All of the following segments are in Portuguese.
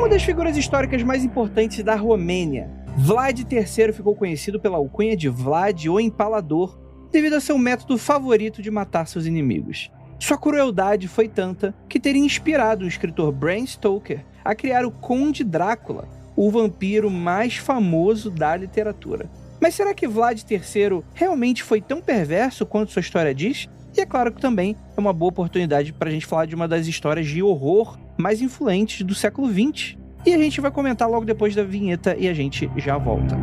Uma das figuras históricas mais importantes da Romênia, Vlad III ficou conhecido pela alcunha de Vlad o Empalador, devido a seu método favorito de matar seus inimigos. Sua crueldade foi tanta que teria inspirado o escritor Bram Stoker a criar o Conde Drácula, o vampiro mais famoso da literatura. Mas será que Vlad III realmente foi tão perverso quanto sua história diz? E é claro que também é uma boa oportunidade para a gente falar de uma das histórias de horror mais influentes do século XX. E a gente vai comentar logo depois da vinheta e a gente já volta.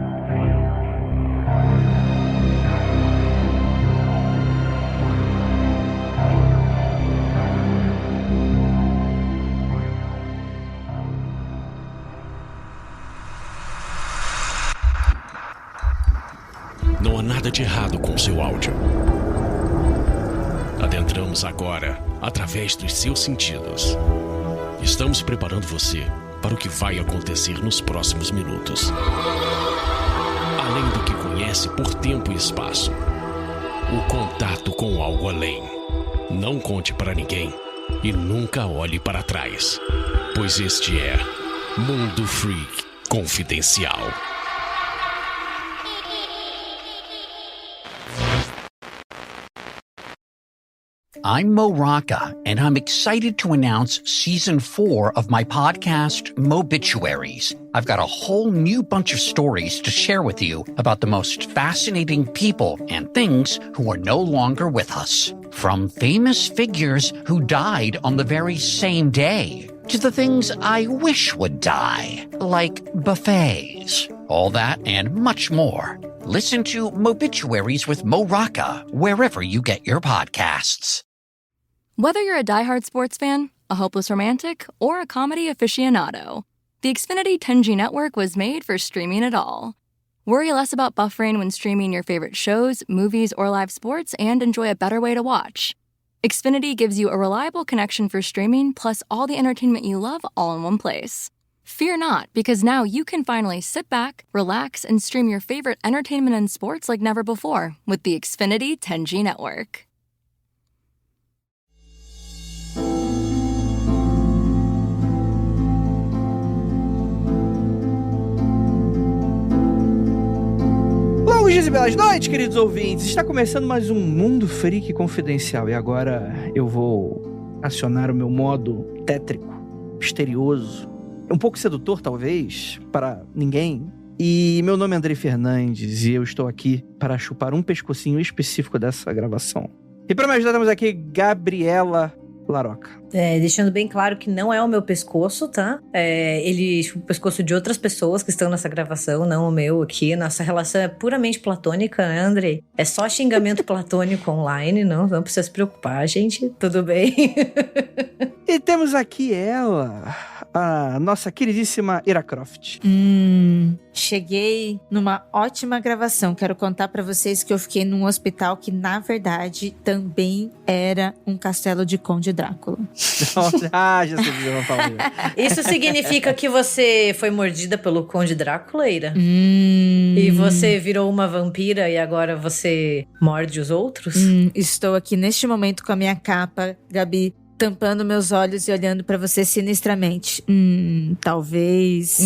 Não há nada de errado com seu áudio. Adentramos agora através dos seus sentidos. Estamos preparando você para o que vai acontecer nos próximos minutos. Além do que conhece por tempo e espaço, o contato com algo além. Não conte para ninguém e nunca olhe para trás, pois este é Mundo Freak Confidencial. I'm Mo Rocca, and I'm excited to announce Season 4 of my podcast, Mobituaries. I've got a whole new bunch of stories to share with you about the most fascinating people and things who are no longer with us. From famous figures who died on the very same day, to the things I wish would die, like buffets. All that and much more. Listen to Mobituaries with Mo Rocca wherever you get your podcasts. Whether you're a diehard sports fan, a hopeless romantic, or a comedy aficionado, the Xfinity 10G network was made for streaming it all. Worry less about buffering when streaming your favorite shows, movies, or live sports and enjoy a better way to watch. Xfinity gives you a reliable connection for streaming plus all the entertainment you love all in one place. Fear not, because now you can finally sit back, relax, and stream your favorite entertainment and sports like never before with the Xfinity 10G network. Longos dias e belas noites, queridos ouvintes. Está começando mais um Mundo Freak Confidencial. E agora eu vou acionar o meu modo tétrico, misterioso, um pouco sedutor, talvez, para ninguém. E meu nome é Andrei Fernandes e eu estou aqui para chupar um pescocinho específico dessa gravação. E para me ajudar temos aqui Gabriela Laroca. Deixando bem claro que não é o meu pescoço, tá? Ele chupa o pescoço de outras pessoas que estão nessa gravação, não o meu aqui. Nossa relação é puramente platônica, né, Andrei? É só xingamento platônico online, não precisa se preocupar, gente. Tudo bem? E temos aqui ela, a nossa queridíssima Ira Croft. Cheguei numa ótima gravação. Quero contar pra vocês que eu fiquei num hospital que, na verdade, também era um castelo de Conde Drácula. Já sei o que eu vou falar. Isso significa que você foi mordida pelo Conde Drácula, Ira? E você virou uma vampira e agora você morde os outros? Estou aqui neste momento com a minha capa, Gabi, tampando meus olhos e olhando pra você sinistramente. Talvez...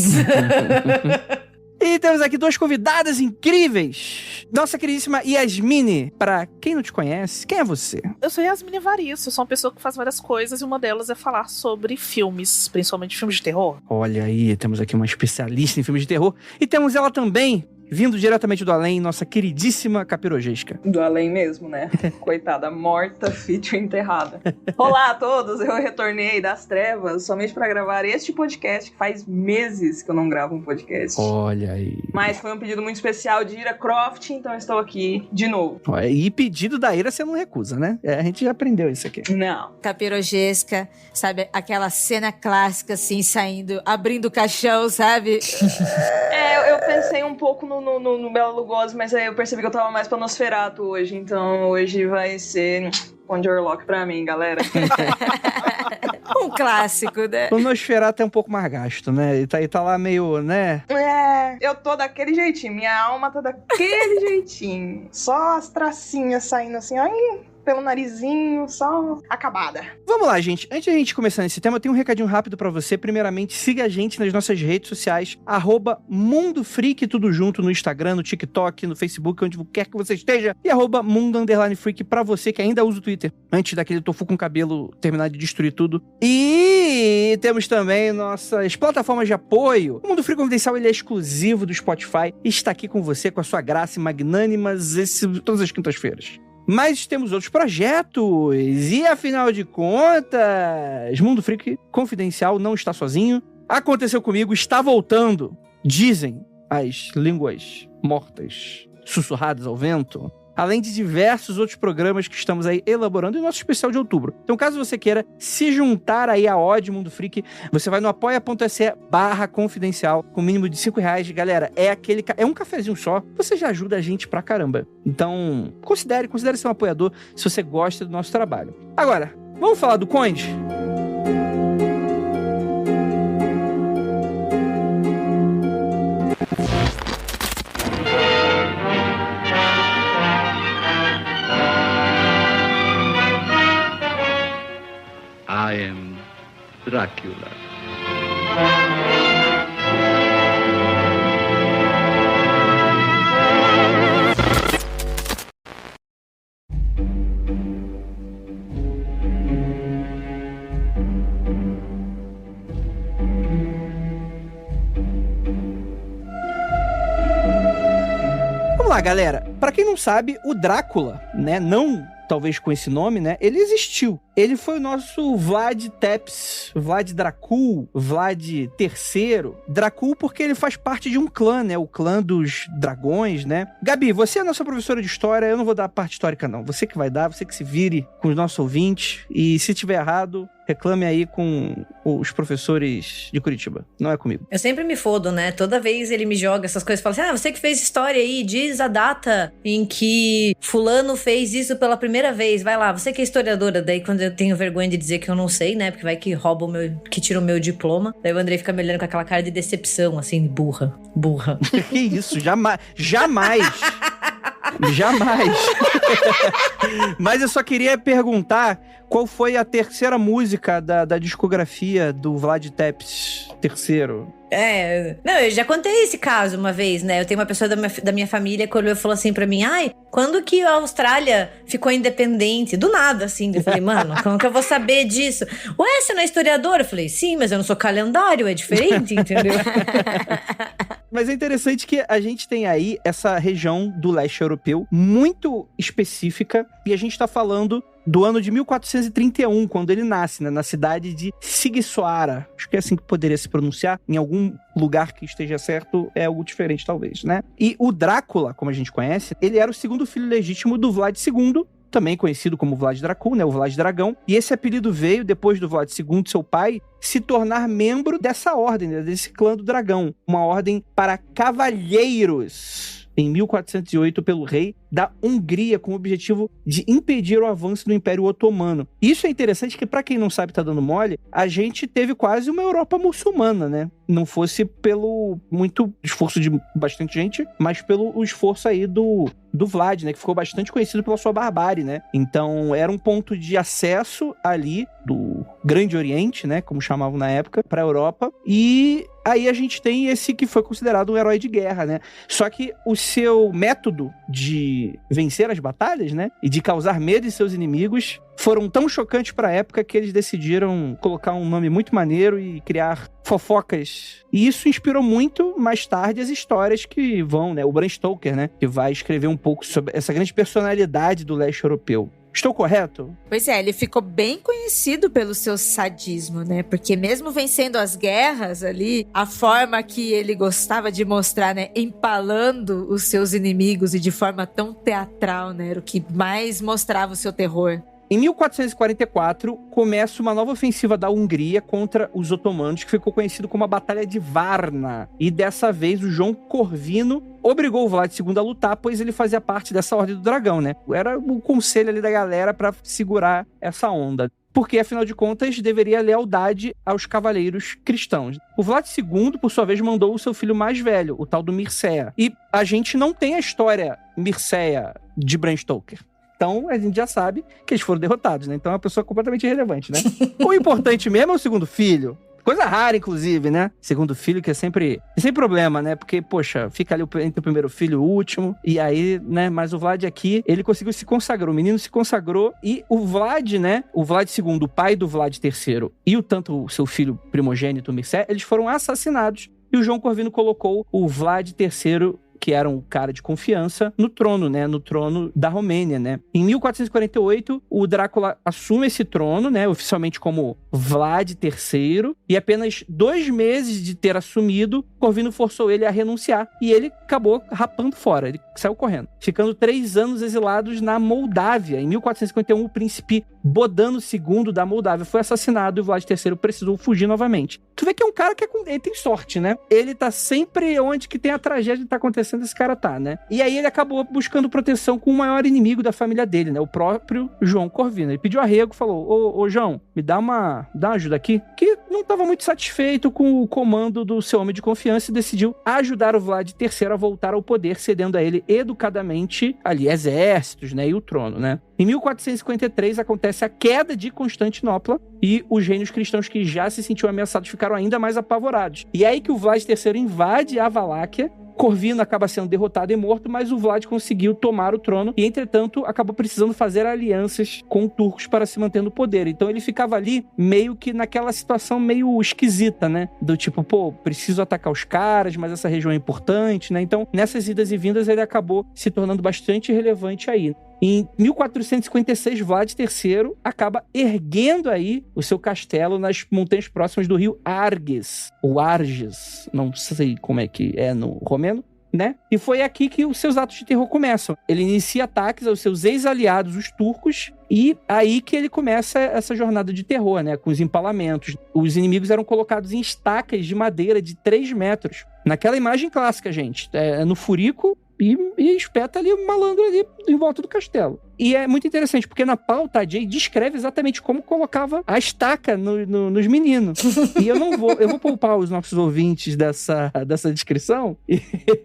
E temos aqui duas convidadas incríveis. Nossa queridíssima Yasmine. Para quem não te conhece, quem é você? Eu sou Yasmine Evaristo, eu sou uma pessoa que faz várias coisas e uma delas é falar sobre filmes, principalmente filmes de terror. Olha aí, temos aqui uma especialista em filmes de terror. E temos ela também, vindo diretamente do além, nossa queridíssima Capirogesca. Do além mesmo, né? Coitada, morta, fítio enterrada. Olá a todos, eu retornei das trevas somente para gravar este podcast, que faz meses que eu não gravo um podcast. Olha aí. Mas foi um pedido muito especial de Ira Croft, então estou aqui de novo. E pedido da Ira você não recusa, né? A gente já aprendeu isso aqui. Não. Capirogesca, sabe? Aquela cena clássica, assim, saindo, abrindo o caixão, sabe? Eu pensei um pouco no Bela Lugosi, mas aí eu percebi que eu tava mais pra Nosferatu hoje, então hoje vai ser Conde Orlok pra mim, galera. Um clássico, né? O Nosferatu é um pouco mais gasto, né? E tá lá meio, né? Eu tô daquele jeitinho, minha alma tá daquele jeitinho. Só as tracinhas saindo assim, ai, pelo narizinho, só acabada. Vamos lá, gente. Antes de a gente começar nesse tema, eu tenho um recadinho rápido pra você. Primeiramente, siga a gente nas nossas redes sociais, @MundoFreak, tudo junto, no Instagram, no TikTok, no Facebook, onde quer que você esteja, e @Mundo_Freak pra você que ainda usa o Twitter, antes daquele tofu com cabelo terminar de destruir tudo. E temos também nossas plataformas de apoio. O Mundo Freak Confidencial, ele é exclusivo do Spotify e está aqui com você, com a sua graça magnânimas, todas as quintas-feiras. Mas temos outros projetos, e afinal de contas, Mundo Freak Confidencial não está sozinho. Aconteceu comigo, está voltando. Dizem as línguas mortas, sussurradas ao vento, além de diversos outros programas que estamos aí elaborando em nosso especial de outubro. Então, caso você queira se juntar aí à Odd Mundo Freak, você vai no apoia.se/confidencial, com mínimo de R$5. Galera, é um cafezinho só, você já ajuda a gente pra caramba. Então, considere ser um apoiador se você gosta do nosso trabalho. Agora, vamos falar do Conde? I am Dracula. Vamos lá, galera. Pra quem não sabe, o Drácula, né, não talvez com esse nome, né, ele existiu. Ele foi o nosso Vlad Tepes, Vlad Dracul, Vlad III. Dracul porque ele faz parte de um clã, né? O clã dos dragões, né? Gabi, você é a nossa professora de história, eu não vou dar a parte histórica, não. Você que vai dar, você que se vire com os nossos ouvintes. E se tiver errado, reclame aí com os professores de Curitiba. Não é comigo. Eu sempre me fodo, né? Toda vez ele me joga essas coisas e fala assim, você que fez história aí, diz a data em que fulano fez isso pela primeira vez. Vai lá, você que é historiadora. Daí quando eu tenho vergonha de dizer que eu não sei, né? Porque vai que rouba que tira o meu diploma. Daí o Andrei fica me olhando com aquela cara de decepção, assim, burra. Que isso? Jamais! Jamais! Mas eu só queria perguntar qual foi a terceira música da discografia do Vlad Tepes III. Não, eu já contei esse caso uma vez, né? Eu tenho uma pessoa da minha família que olhou e falou assim pra mim, quando que a Austrália ficou independente? Do nada, assim. Eu falei, mano, como que eu vou saber disso? Ué, você não é historiadora? Eu falei, sim, mas eu não sou calendário, é diferente, entendeu? Mas é interessante que a gente tem aí essa região do leste europeu muito específica, e a gente tá falando do ano de 1431, quando ele nasce, né, na cidade de Sigsoara. Acho que é assim que poderia se pronunciar. Em algum lugar que esteja certo, é algo diferente, talvez, né? E o Drácula, como a gente conhece, ele era o segundo filho legítimo do Vlad II, também conhecido como Vlad Dracul, né, o Vlad Dragão. E esse apelido veio depois do Vlad II, seu pai, se tornar membro dessa ordem, né, desse clã do dragão. Uma ordem para cavalheiros, em 1408, pelo rei da Hungria, com o objetivo de impedir o avanço do Império Otomano. Isso é interessante que, pra quem não sabe, tá dando mole, a gente teve quase uma Europa muçulmana, né? Não fosse pelo muito esforço de bastante gente, mas pelo esforço aí do Vlad, né? Que ficou bastante conhecido pela sua barbárie, né? Então, era um ponto de acesso ali do Grande Oriente, né? Como chamavam na época, pra Europa. E aí a gente tem esse que foi considerado um herói de guerra, né? Só que o seu método de vencer as batalhas, né? E de causar medo em seus inimigos foram tão chocantes para a época que eles decidiram colocar um nome muito maneiro e criar fofocas. E isso inspirou muito, mais tarde, as histórias que vão, né? O Bram Stoker, né? Que vai escrever um pouco sobre essa grande personalidade do leste europeu. Estou correto? Pois é, ele ficou bem conhecido pelo seu sadismo, né? Porque mesmo vencendo as guerras ali, a forma que ele gostava de mostrar, né? Empalando os seus inimigos e de forma tão teatral, né? Era o que mais mostrava o seu terror. Em 1444, começa uma nova ofensiva da Hungria contra os otomanos, que ficou conhecido como a Batalha de Varna. E dessa vez, o João Corvino obrigou o Vlad II a lutar, pois ele fazia parte dessa Ordem do Dragão, né? Era o conselho ali da galera para segurar essa onda. Porque, afinal de contas, deveria lealdade aos cavaleiros cristãos. O Vlad II, por sua vez, mandou o seu filho mais velho, o tal do Mircea. E a gente não tem a história Mircea de Bram Stoker. Então, a gente já sabe que eles foram derrotados, né? Então, é uma pessoa completamente irrelevante, né? O importante mesmo é o segundo filho. Coisa rara, inclusive, né? Segundo filho, que é sempre... sem problema, né? Porque, poxa, fica ali entre o primeiro filho e o último. E aí, né? Mas o Vlad aqui, ele conseguiu se consagrar. O menino se consagrou. E o Vlad, né? O Vlad II, o pai do Vlad III, e o seu filho primogênito, Mircea, eles foram assassinados. E o João Corvino colocou o Vlad III, que era um cara de confiança, no trono, né? No trono da Romênia, né? Em 1448, o Drácula assume esse trono, né? Oficialmente como Vlad III. E apenas 2 meses de ter assumido, Corvino forçou ele a renunciar. E ele acabou rapando fora. Ele saiu correndo. Ficando 3 anos exilados na Moldávia. Em 1451, o príncipe Bodan II da Moldávia foi assassinado e o Vlad III precisou fugir novamente. Tu vê que é um cara que ele tem sorte, né? Ele tá sempre onde que tem a tragédia que tá acontecendo, esse cara tá, né? E aí ele acabou buscando proteção com o maior inimigo da família dele, né? O próprio João Corvino. Ele pediu arrego, falou, ô João, me dá uma ajuda aqui. Que não estava muito satisfeito com o comando do seu homem de confiança e decidiu ajudar o Vlad III a voltar ao poder, cedendo a ele educadamente ali exércitos, né? E o trono, né? Em 1453 acontece a queda de Constantinopla e os reinos cristãos que já se sentiam ameaçados ficaram ainda mais apavorados. E é aí que o Vlad III invade a Valáquia. Corvino acaba sendo derrotado e morto, mas o Vlad conseguiu tomar o trono e, entretanto, acabou precisando fazer alianças com turcos para se manter no poder. Então ele ficava ali meio que naquela situação meio esquisita, né? Do tipo, pô, preciso atacar os caras, mas essa região é importante, né? Então, nessas idas e vindas, ele acabou se tornando bastante relevante aí. Em 1456, Vlad III acaba erguendo aí o seu castelo nas montanhas próximas do rio Arges, ou Arges, não sei como é que é no romeno, né? E foi aqui que os seus atos de terror começam. Ele inicia ataques aos seus ex-aliados, os turcos, e aí que ele começa essa jornada de terror, né? Com os empalamentos. Os inimigos eram colocados em estacas de madeira de 3 metros. Naquela imagem clássica, gente. No furico, e espeta ali o malandro ali em volta do castelo. E é muito interessante, porque na pauta a Jay descreve exatamente como colocava a estaca nos meninos. E eu vou poupar os nossos ouvintes dessa descrição.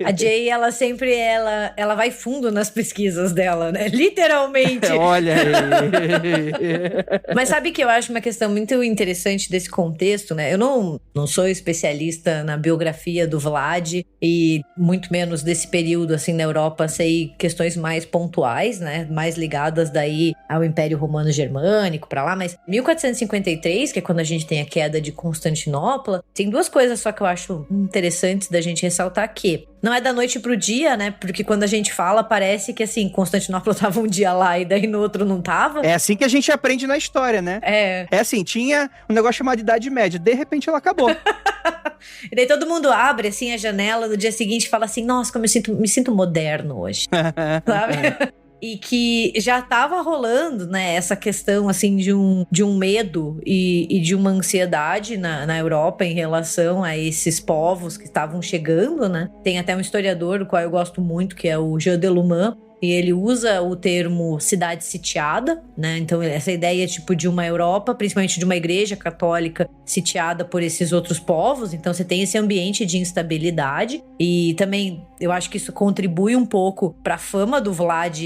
A Jay, ela sempre, ela vai fundo nas pesquisas dela, né? Literalmente. Olha aí. Mas sabe que eu acho uma questão muito interessante desse contexto, né? Eu não sou especialista na biografia do Vlad e muito menos desse período, assim, na Europa. Sei questões mais pontuais, né? Mais ligadas daí ao Império Romano Germânico, pra lá, mas 1453, que é quando a gente tem a queda de Constantinopla, tem 2 coisas só que eu acho interessantes da gente ressaltar aqui. Não é da noite pro dia, né? Porque quando a gente fala, parece que, assim, Constantinopla tava um dia lá e daí no outro não tava. É assim que a gente aprende na história, né? É assim, tinha um negócio chamado Idade Média, de repente ela acabou. E daí todo mundo abre, assim, a janela no dia seguinte e fala assim, nossa, como eu me sinto moderno hoje. Sabe? E que já tava rolando, né, essa questão, assim, de um medo e de uma ansiedade na Europa em relação a esses povos que estavam chegando, né? Tem até um historiador, do qual eu gosto muito, que é o Jean Deluman, e ele usa o termo cidade sitiada, né? Então, essa ideia, tipo, de uma Europa, principalmente de uma igreja católica sitiada por esses outros povos. Então, você tem esse ambiente de instabilidade. E também, eu acho que isso contribui um pouco para a fama do Vlad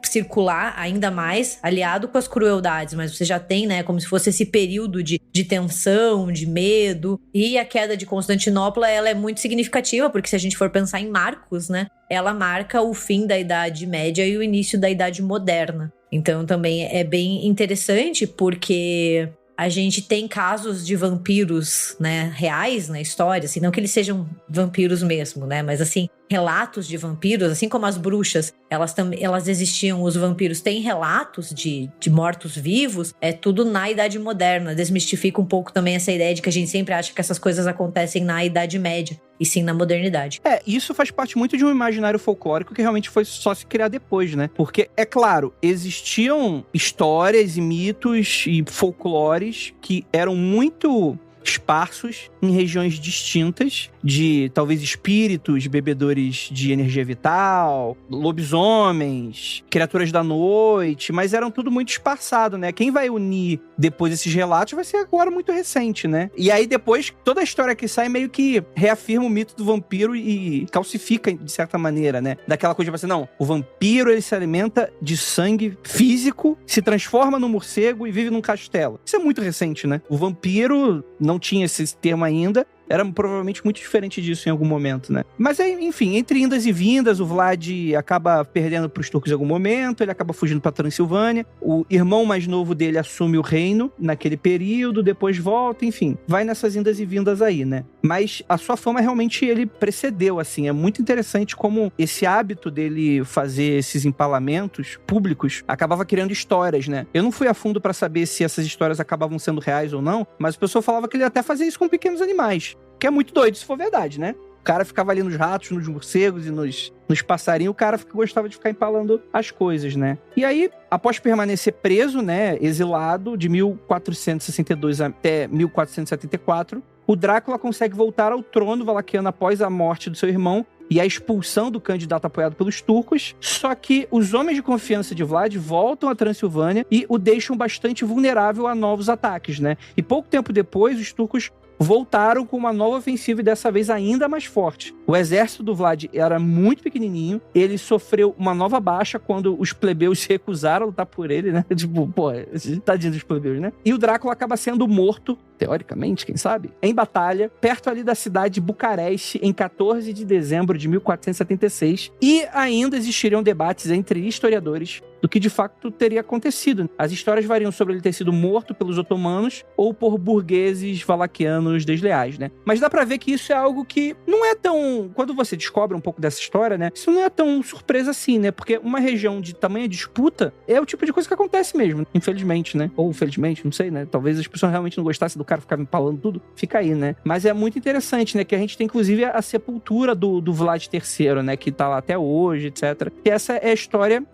circular ainda mais, aliado com as crueldades, mas você já tem, né, como se fosse esse período de tensão, de medo, e a queda de Constantinopla, ela é muito significativa, porque se a gente for pensar em marcos, né, ela marca o fim da Idade Média e o início da Idade Moderna. Então também é bem interessante, porque a gente tem casos de vampiros, né, reais na história, assim, não que eles sejam vampiros mesmo, né, mas assim, relatos de vampiros, assim como as bruxas, elas existiam, os vampiros têm relatos de mortos-vivos, é tudo na Idade Moderna. Desmistifica um pouco também essa ideia de que a gente sempre acha que essas coisas acontecem na Idade Média, e sim na modernidade. Isso faz parte muito de um imaginário folclórico que realmente foi só se criar depois, né? Porque, é claro, existiam histórias e mitos e folclores que eram muito esparsos em regiões distintas, de talvez espíritos, bebedores de energia vital, lobisomens, criaturas da noite, mas eram tudo muito espaçado, né? Quem vai unir depois esses relatos vai ser agora muito recente, né? E aí depois, toda a história que sai meio que reafirma o mito do vampiro e calcifica, de certa maneira, né? Daquela coisa de você, não, o vampiro, ele se alimenta de sangue físico, se transforma num morcego e vive num castelo. Isso é muito recente, né? O vampiro não tinha esse termo ainda, era provavelmente muito diferente disso em algum momento, né? Mas, enfim, entre indas e vindas, o Vlad acaba perdendo para os turcos em algum momento, ele acaba fugindo para Transilvânia, o irmão mais novo dele assume o reino naquele período, depois volta, enfim, vai nessas indas e vindas aí, né? Mas a sua fama realmente ele precedeu, assim, é muito interessante como esse hábito dele fazer esses empalamentos públicos acabava criando histórias, né? Eu não fui a fundo para saber se essas histórias acabavam sendo reais ou não, mas o pessoal falava que ele até fazia isso com pequenos animais. Que é muito doido, se for verdade, né? O cara ficava ali nos ratos, nos morcegos e nos passarinhos, o cara gostava de ficar empalando as coisas, né? E aí, após permanecer preso, né, exilado, de 1462 até 1474, o Drácula consegue voltar ao trono valaquiano após a morte do seu irmão e a expulsão do candidato apoiado pelos turcos, só que os homens de confiança de Vlad voltam à Transilvânia e o deixam bastante vulnerável a novos ataques, né? E pouco tempo depois, os turcos voltaram com uma nova ofensiva e dessa vez ainda mais forte. O exército do Vlad era muito pequenininho, ele sofreu uma nova baixa quando os plebeus se recusaram a lutar por ele, né? Tipo, pô, tadinho dos plebeus, né? E o Drácula acaba sendo morto, teoricamente, quem sabe, em batalha, perto ali da cidade de Bucareste, em 14 de dezembro de 1476. E ainda existiriam debates entre historiadores do que de fato teria acontecido. As histórias variam sobre ele ter sido morto pelos otomanos ou por burgueses valaquianos desleais, né? Mas dá pra ver que isso é algo que não é tão... Quando você descobre um pouco dessa história, né? Isso não é tão surpresa assim, né? Porque uma região de tamanha disputa é o tipo de coisa que acontece mesmo, infelizmente, né? Ou felizmente, não sei, né? Talvez as pessoas realmente não gostassem do cara ficar me empalando tudo. Fica aí, né? Mas é muito interessante, né? Que a gente tem, inclusive, a sepultura do Vlad III, né? Que tá lá até hoje, etc. E essa é a história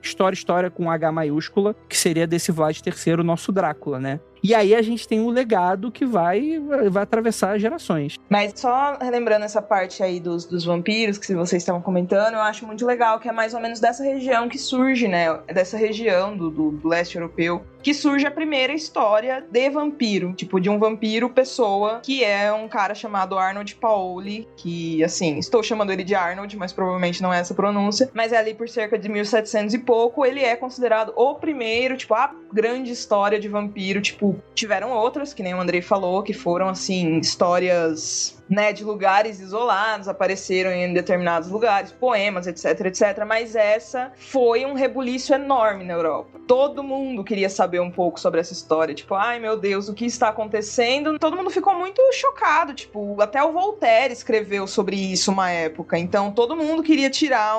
com H maiúscula, que seria desse Vlad III, nosso Drácula, né? E aí a gente tem um legado que vai atravessar gerações. Mas só relembrando essa parte aí dos vampiros que vocês estavam comentando, eu acho muito legal que é mais ou menos dessa região que surge, né? Dessa região do leste europeu, que surge a primeira história de vampiro. Tipo, de um vampiro pessoa, que é um cara chamado Arnold Paoli, que, assim, estou chamando ele de Arnold, mas provavelmente não é essa pronúncia. Mas é ali por cerca de 1700 e pouco, ele é considerado o primeiro, tipo, a grande história de vampiro, tipo, tiveram outras, que nem o Andrei falou, que foram, assim, histórias, né, de lugares isolados, apareceram em determinados lugares, poemas, etc, etc. Mas essa foi um rebuliço enorme na Europa. Todo mundo queria saber um pouco sobre essa história. Tipo, ai, meu Deus, o que está acontecendo? Todo mundo ficou muito chocado. Tipo, até o Voltaire escreveu sobre isso uma época. Então, todo mundo queria tirar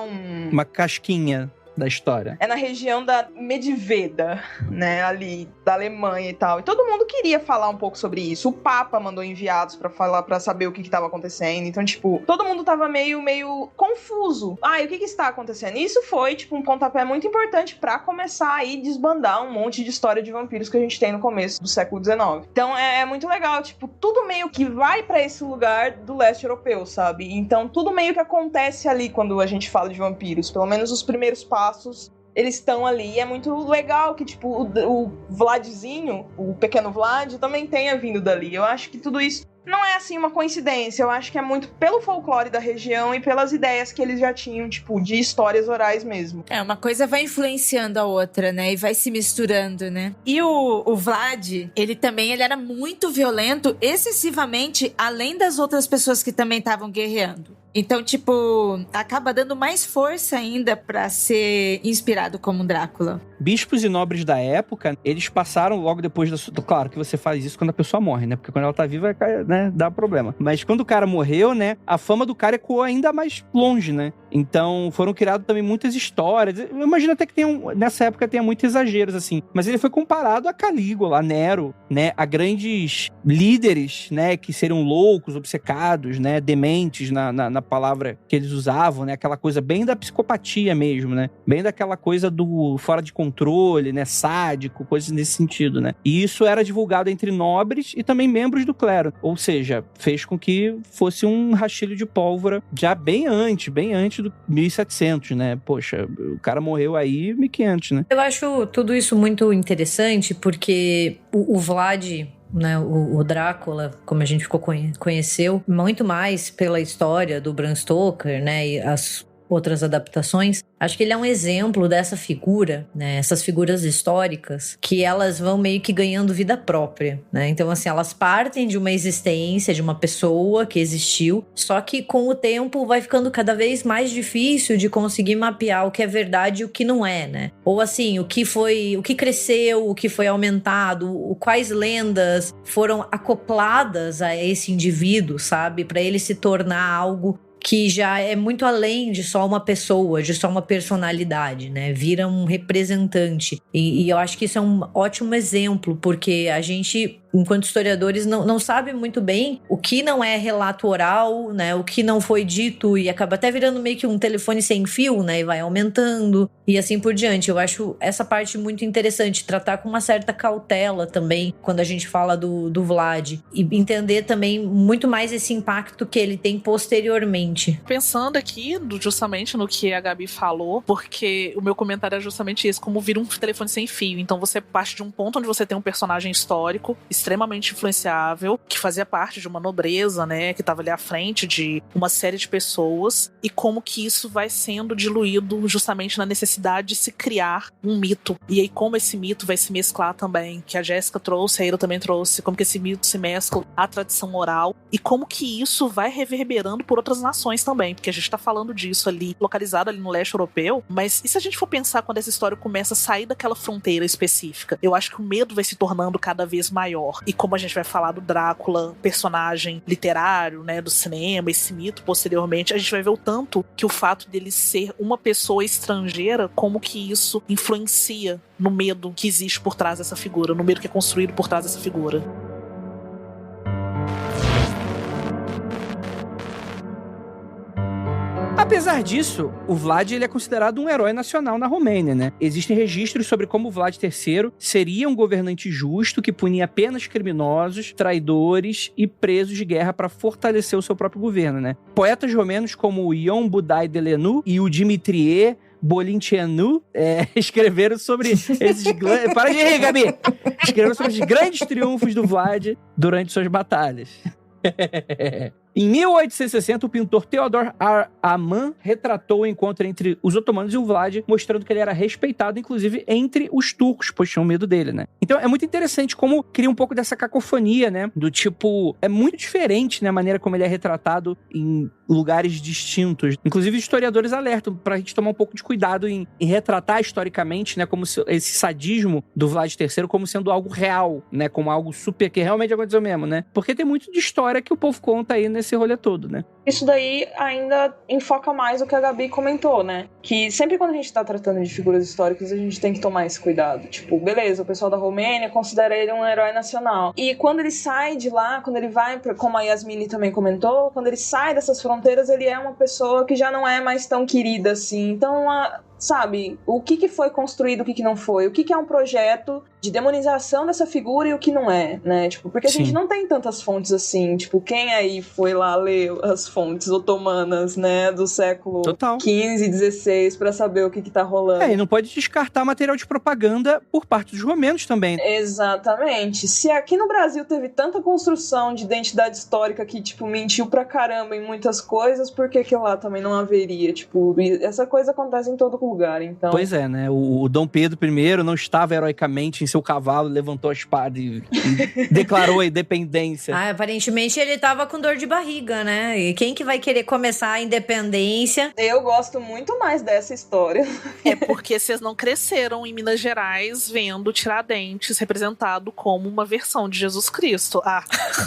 uma casquinha da história. É na região da Medveda, né, ali da Alemanha e tal. E todo mundo queria falar um pouco sobre isso. O Papa mandou enviados pra falar, para saber o que estava acontecendo. Então, tipo, todo mundo tava meio confuso. E o que está acontecendo? E isso foi, tipo, um pontapé muito importante pra começar aí desbandar um monte de história de vampiros que a gente tem no começo do século XIX. Então, é muito legal, tipo, tudo meio que vai pra esse lugar do leste europeu, sabe? Então, tudo meio que acontece ali quando a gente fala de vampiros. Pelo menos os primeiros passos eles estão ali, e é muito legal que, tipo, o Vladzinho, o pequeno Vlad, também tenha vindo dali. Eu acho que tudo isso não é, assim, uma coincidência. Eu acho que é muito pelo folclore da região e pelas ideias que eles já tinham, tipo, de histórias orais mesmo. Uma coisa vai influenciando a outra, né? E vai se misturando, né? E o Vlad, ele era muito violento, excessivamente, além das outras pessoas que também estavam guerreando. Então, tipo, acaba dando mais força ainda pra ser inspirado como Drácula. Bispos e nobres da época, eles passaram logo depois da sua... Claro que você faz isso quando a pessoa morre, né? Porque quando ela tá viva, né, dá problema. Mas quando o cara morreu, né, a fama do cara ecoou ainda mais longe, né? Então, foram criadas também muitas histórias. Eu imagino até que nessa época tenha muitos exageros, assim. Mas ele foi comparado a Calígula, a Nero, né? A grandes líderes, né? Que seriam loucos, obcecados, né? Dementes na palavra que eles usavam, né? Aquela coisa bem da psicopatia mesmo, né? Bem daquela coisa do fora de controle, né, sádico, coisas nesse sentido, né? E isso era divulgado entre nobres e também membros do clero, ou seja, fez com que fosse um rastilho de pólvora já bem antes do 1700, né? Poxa, o cara morreu aí em 1500, né? Eu acho tudo isso muito interessante porque o Vlad, né, o Drácula, como a gente conheceu, muito mais pela história do Bram Stoker, né, e as outras adaptações, acho que ele é um exemplo dessa figura, né, essas figuras históricas, que elas vão meio que ganhando vida própria, né, então assim, elas partem de uma existência, de uma pessoa que existiu, só que com o tempo vai ficando cada vez mais difícil de conseguir mapear o que é verdade e o que não é, né, ou assim, o que cresceu, o que foi aumentado, quais lendas foram acopladas a esse indivíduo, sabe, para ele se tornar algo que já é muito além de só uma pessoa, de só uma personalidade, né? Vira um representante. E eu acho que isso é um ótimo exemplo, porque a gente, enquanto historiadores, não sabe muito bem o que não é relato oral, né? O que não foi dito e acaba até virando meio que um telefone sem fio, né? E vai aumentando e assim por diante. Eu acho essa parte muito interessante, tratar com uma certa cautela também, quando a gente fala do Vlad. E entender também muito mais esse impacto que ele tem posteriormente. Pensando aqui justamente no que a Gabi falou, porque o meu comentário é justamente esse, como vira um telefone sem fio. Então você parte de um ponto onde você tem um personagem histórico extremamente influenciável, que fazia parte de uma nobreza, né, que estava ali à frente de uma série de pessoas, e como que isso vai sendo diluído justamente na necessidade de se criar um mito. E aí como esse mito vai se mesclar também, que a Jéssica trouxe, a Ira também trouxe, como que esse mito se mescla à tradição oral, e como que isso vai reverberando por outras nações também, porque a gente tá falando disso ali, localizado ali no leste europeu, mas e se a gente for pensar quando essa história começa a sair daquela fronteira específica? Eu acho que o medo vai se tornando cada vez maior, e como a gente vai falar do Drácula, personagem literário, né, do cinema, esse mito posteriormente, a gente vai ver o tanto que o fato dele ser uma pessoa estrangeira, como que isso influencia no medo que existe por trás dessa figura, no medo que é construído por trás dessa figura. Apesar disso, o Vlad ele é considerado um herói nacional na Romênia, né? Existem registros sobre como o Vlad III seria um governante justo que punia apenas criminosos, traidores e presos de guerra para fortalecer o seu próprio governo, né? Poetas romenos como o Ion Budai Delenu e o Dimitrie Bolintianu escreveram sobre esses para de rir, Gabi! Escreveram sobre os grandes triunfos do Vlad durante suas batalhas. Em 1860, o pintor Theodor Aman retratou o encontro entre os otomanos e o Vlad, mostrando que ele era respeitado, inclusive, entre os turcos, pois tinham medo dele, né? Então, é muito interessante como cria um pouco dessa cacofonia, né? Do tipo, é muito diferente, né? A maneira como ele é retratado em lugares distintos. Inclusive, os historiadores alertam pra gente tomar um pouco de cuidado em retratar historicamente, né? Como esse sadismo do Vlad III como sendo algo real, né? Como algo super, que realmente aconteceu mesmo, né? Porque tem muito de história que o povo conta aí nesse rolê todo, né? Isso daí ainda enfoca mais o que a Gabi comentou, né? Que sempre quando a gente tá tratando de figuras históricas, a gente tem que tomar esse cuidado. Tipo, beleza, o pessoal da Romênia considera ele um herói nacional. E quando ele sai de lá, quando ele vai, como a Yasmini também comentou, quando ele sai dessas fronteiras, ele é uma pessoa que já não é mais tão querida assim. Então, sabe, o que foi construído, o que não foi, o que é um projeto de demonização dessa figura e o que não é, né? Tipo, porque a gente não tem tantas fontes assim, tipo, quem aí foi lá ler as fontes otomanas, né, do século XV e XVI pra saber o que tá rolando. E não pode descartar material de propaganda por parte dos romenos também. Exatamente. Se aqui no Brasil teve tanta construção de identidade histórica que, tipo, mentiu pra caramba em muitas coisas, por que lá também não haveria? Tipo, essa coisa acontece em todo lugar, então... Pois é, né? O Dom Pedro I não estava heroicamente em seu cavalo, levantou a espada e declarou a independência. Aparentemente ele tava com dor de barriga, né? E quem que vai querer começar a independência? Eu gosto muito mais dessa história. É porque vocês não cresceram em Minas Gerais vendo Tiradentes representado como uma versão de Jesus Cristo.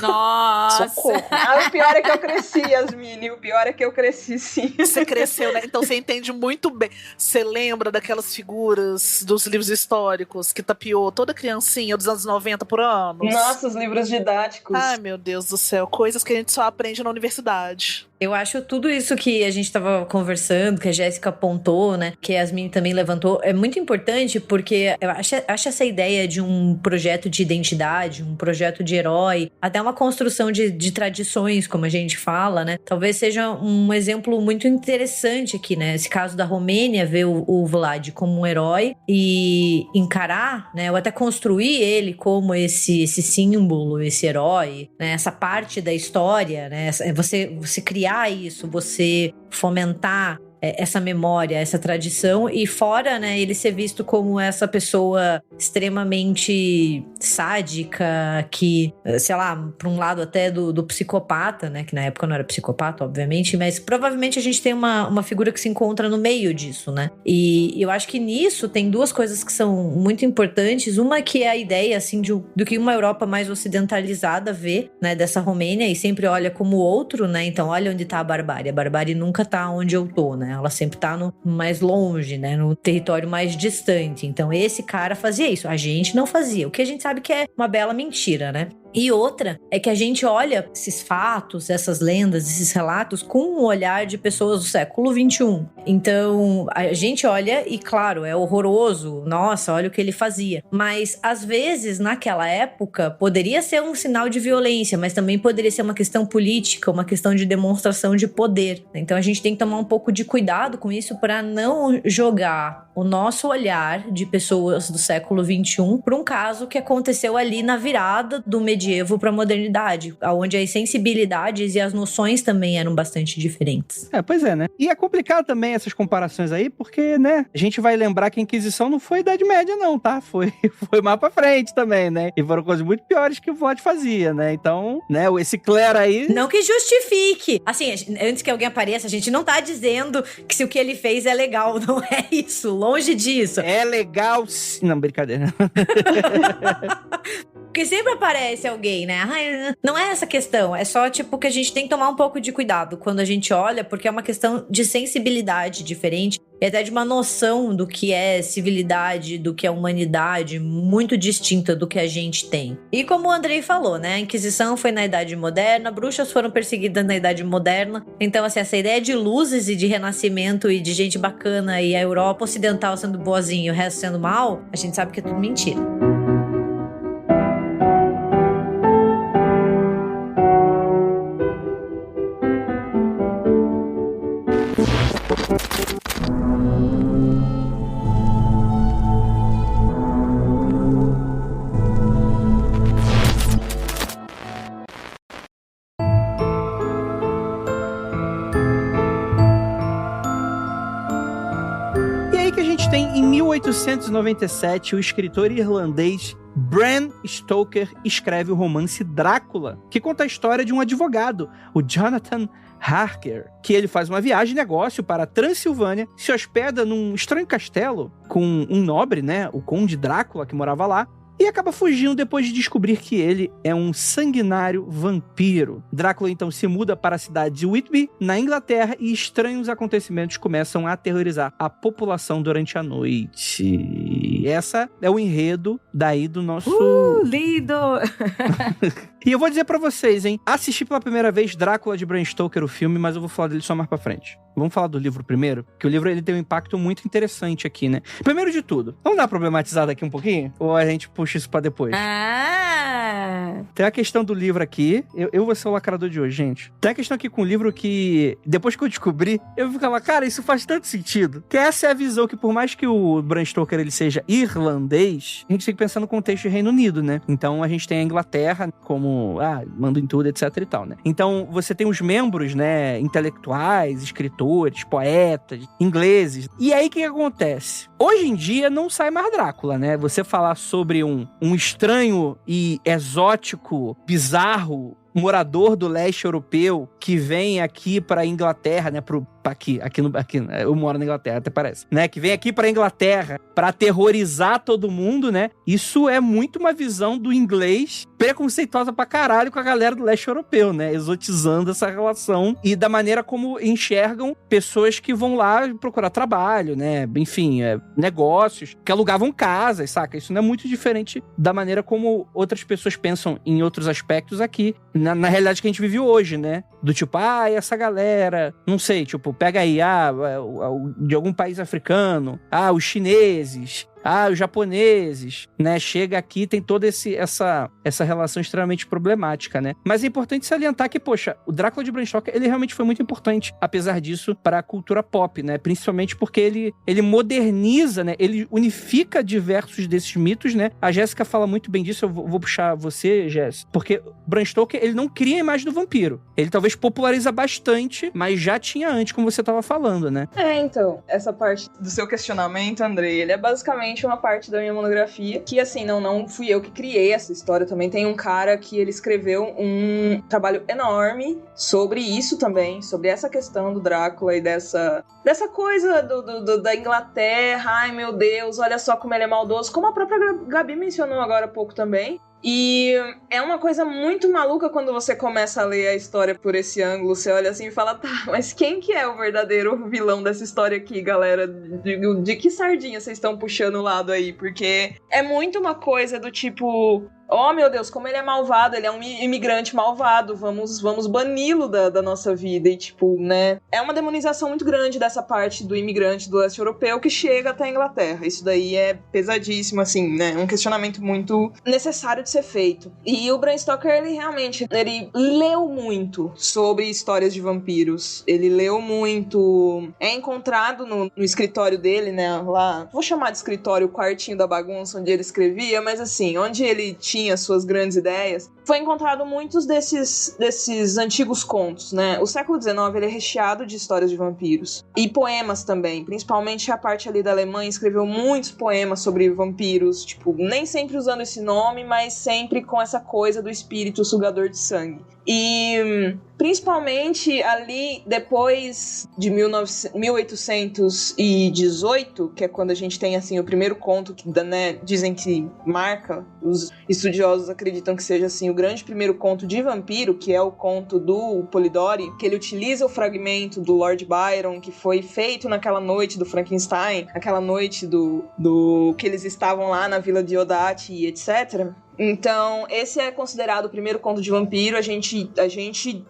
Nossa! Socorro! O pior é que eu cresci, Yasmini. O pior é que eu cresci, sim. Você cresceu, né? Então você entende muito bem. Você lembra daquelas figuras dos livros históricos que tapeou toda criancinha dos anos 90 por anos? Nossa, os livros didáticos. Ai, meu Deus do céu. Coisas que a gente só aprende na universidade. Eu acho tudo isso que a gente tava conversando, que a Jéssica apontou, né, que a Yasmin também levantou, é muito importante porque eu acho essa ideia de um projeto de identidade, um projeto de herói, até uma construção de tradições, como a gente fala, né, talvez seja um exemplo muito interessante aqui, né, esse caso da Romênia, ver o Vlad como um herói e encarar, né, ou até construir ele como esse símbolo, esse herói, né, essa parte da história, né, você criar isso, você fomentar essa memória, essa tradição, e fora, né, ele ser visto como essa pessoa extremamente sádica, que, sei lá, por um lado até do psicopata, né, que na época não era psicopata, obviamente, mas provavelmente a gente tem uma figura que se encontra no meio disso, né, e eu acho que nisso tem duas coisas que são muito importantes, uma que é a ideia, assim, do que uma Europa mais ocidentalizada vê, né, dessa Romênia, e sempre olha como outro, né, então olha onde tá a barbárie nunca tá onde eu tô, né, ela sempre tá no mais longe, né, no território mais distante. Então esse cara fazia isso, a gente não fazia. O que a gente sabe que é uma bela mentira, né? E outra é que a gente olha esses fatos, essas lendas, esses relatos com um olhar de pessoas do século XXI. Então, a gente olha e, claro, é horroroso. Nossa, olha o que ele fazia. Mas, às vezes, naquela época, poderia ser um sinal de violência, mas também poderia ser uma questão política, uma questão de demonstração de poder. Então, a gente tem que tomar um pouco de cuidado com isso para não jogar o nosso olhar de pessoas do século XXI para um caso que aconteceu ali na virada do medievo para a modernidade, onde as sensibilidades e as noções também eram bastante diferentes. Pois é, né? E é complicado também essas comparações aí, porque, né, a gente vai lembrar que a Inquisição não foi Idade Média não, tá? Foi mais pra frente também, né? E foram coisas muito piores que o Vlad fazia, né? Então, né, esse clero aí... Não que justifique. Assim, antes que alguém apareça, a gente não tá dizendo que se o que ele fez é legal, não é isso. Longe disso. É legal sim. Não, brincadeira. Porque sempre aparece alguém, né? Não é essa questão. É só, tipo, que a gente tem que tomar um pouco de cuidado quando a gente olha, porque é uma questão de sensibilidade diferente e até de uma noção do que é civilidade, do que é humanidade, muito distinta do que a gente tem. E como o Andrei falou, né? A Inquisição foi na Idade Moderna, bruxas foram perseguidas na Idade Moderna. Então, assim, essa ideia de luzes e de renascimento e de gente bacana e a Europa Ocidental sendo boazinha e o resto sendo mal, a gente sabe que é tudo mentira. Em 1897, o escritor irlandês Bram Stoker escreve o romance Drácula, que conta a história de um advogado, o Jonathan Harker, que ele faz uma viagem de negócio para a Transilvânia, se hospeda num estranho castelo com um nobre, né, o Conde Drácula, que morava lá, e acaba fugindo depois de descobrir que ele é um sanguinário vampiro. Drácula então se muda para a cidade de Whitby, na Inglaterra, e estranhos acontecimentos começam a aterrorizar a população durante a noite. Essa é o enredo daí do nosso... Lindo! E eu vou dizer pra vocês, hein? Assisti pela primeira vez Drácula de Bram Stoker, o filme, mas eu vou falar dele só mais pra frente. Vamos falar do livro primeiro? Porque o livro ele tem um impacto muito interessante aqui, né? Primeiro de tudo, vamos dar uma problematizada aqui um pouquinho? Ou a gente puxa isso pra depois? Tem a questão do livro aqui. Eu vou ser o lacrador de hoje, gente. Tem a questão aqui com o livro que, depois que eu descobri, eu ficava, cara, isso faz tanto sentido. Que essa é a visão que, por mais que o Bram Stoker ele seja irlandês, a gente tem que pensar no contexto de Reino Unido, né? Então a gente tem a Inglaterra como, manda em tudo, etc e tal, né? Então você tem os membros, né, intelectuais, escritores, poetas, ingleses. E aí o que acontece? Hoje em dia não sai mais Drácula, né? Você falar sobre um estranho e exótico, bizarro morador do leste europeu que vem aqui para a Inglaterra, né, pro aqui eu moro na Inglaterra, até parece, né? Que vem aqui pra Inglaterra pra aterrorizar todo mundo, né? Isso é muito uma visão do inglês preconceituosa pra caralho com a galera do leste europeu, né? Exotizando essa relação e da maneira como enxergam pessoas que vão lá procurar trabalho, né? Enfim, negócios, que alugavam casas, saca? Isso não é muito diferente da maneira como outras pessoas pensam em outros aspectos aqui, na realidade que a gente vive hoje, né? Do tipo, essa galera, não sei, tipo, pega aí, de algum país africano, os chineses, os japoneses, né? Chega aqui, tem toda essa relação extremamente problemática, né? Mas é importante salientar que, poxa, o Drácula de Bram Stoker, ele realmente foi muito importante, apesar disso, para a cultura pop, né? Principalmente porque ele moderniza, né? Ele unifica diversos desses mitos, né? A Jéssica fala muito bem disso, eu vou puxar você, Jéssica, porque Bram Stoker, ele não cria a imagem do vampiro. Ele talvez populariza bastante, mas já tinha antes, como você estava falando, né? Então, essa parte do seu questionamento, Andrei, ele é basicamente uma parte da minha monografia, que assim, não fui eu que criei essa história, também tem um cara que ele escreveu um trabalho enorme sobre isso também, sobre essa questão do Drácula e dessa coisa da Inglaterra, ai meu Deus, olha só como ele é maldoso, como a própria Gabi mencionou agora há pouco também. E é uma coisa muito maluca quando você começa a ler a história por esse ângulo. Você olha assim e fala, tá, mas quem que é o verdadeiro vilão dessa história aqui, galera? De que sardinha vocês estão puxando o lado aí? Porque é muito uma coisa do tipo... Oh, meu Deus, como ele é malvado, ele é um imigrante malvado, vamos bani-lo da nossa vida. E, tipo, né, é uma demonização muito grande dessa parte do imigrante do leste europeu que chega até a Inglaterra. Isso daí é pesadíssimo, assim, né, um questionamento muito necessário de ser feito. E o Bram Stoker, ele realmente, ele leu muito sobre histórias de vampiros. Ele leu muito, é encontrado no escritório dele, né, lá, vou chamar de escritório o quartinho da bagunça, onde ele escrevia, mas assim, onde ele tinha as suas grandes ideias, foi encontrado muitos desses antigos contos, né? O século XIX, ele é recheado de histórias de vampiros. E poemas também, principalmente a parte ali da Alemanha, escreveu muitos poemas sobre vampiros, tipo, nem sempre usando esse nome, mas sempre com essa coisa do espírito sugador de sangue. E principalmente ali depois de 1818, que é quando a gente tem assim o primeiro conto que, né, dizem que marca, os estudiosos acreditam que seja assim o grande primeiro conto de vampiro, que é o conto do Polidori, que ele utiliza o fragmento do Lord Byron, que foi feito naquela noite do Frankenstein, aquela noite do que eles estavam lá na Vila Diodati e etc. Então, esse é considerado o primeiro conto de vampiro. A gente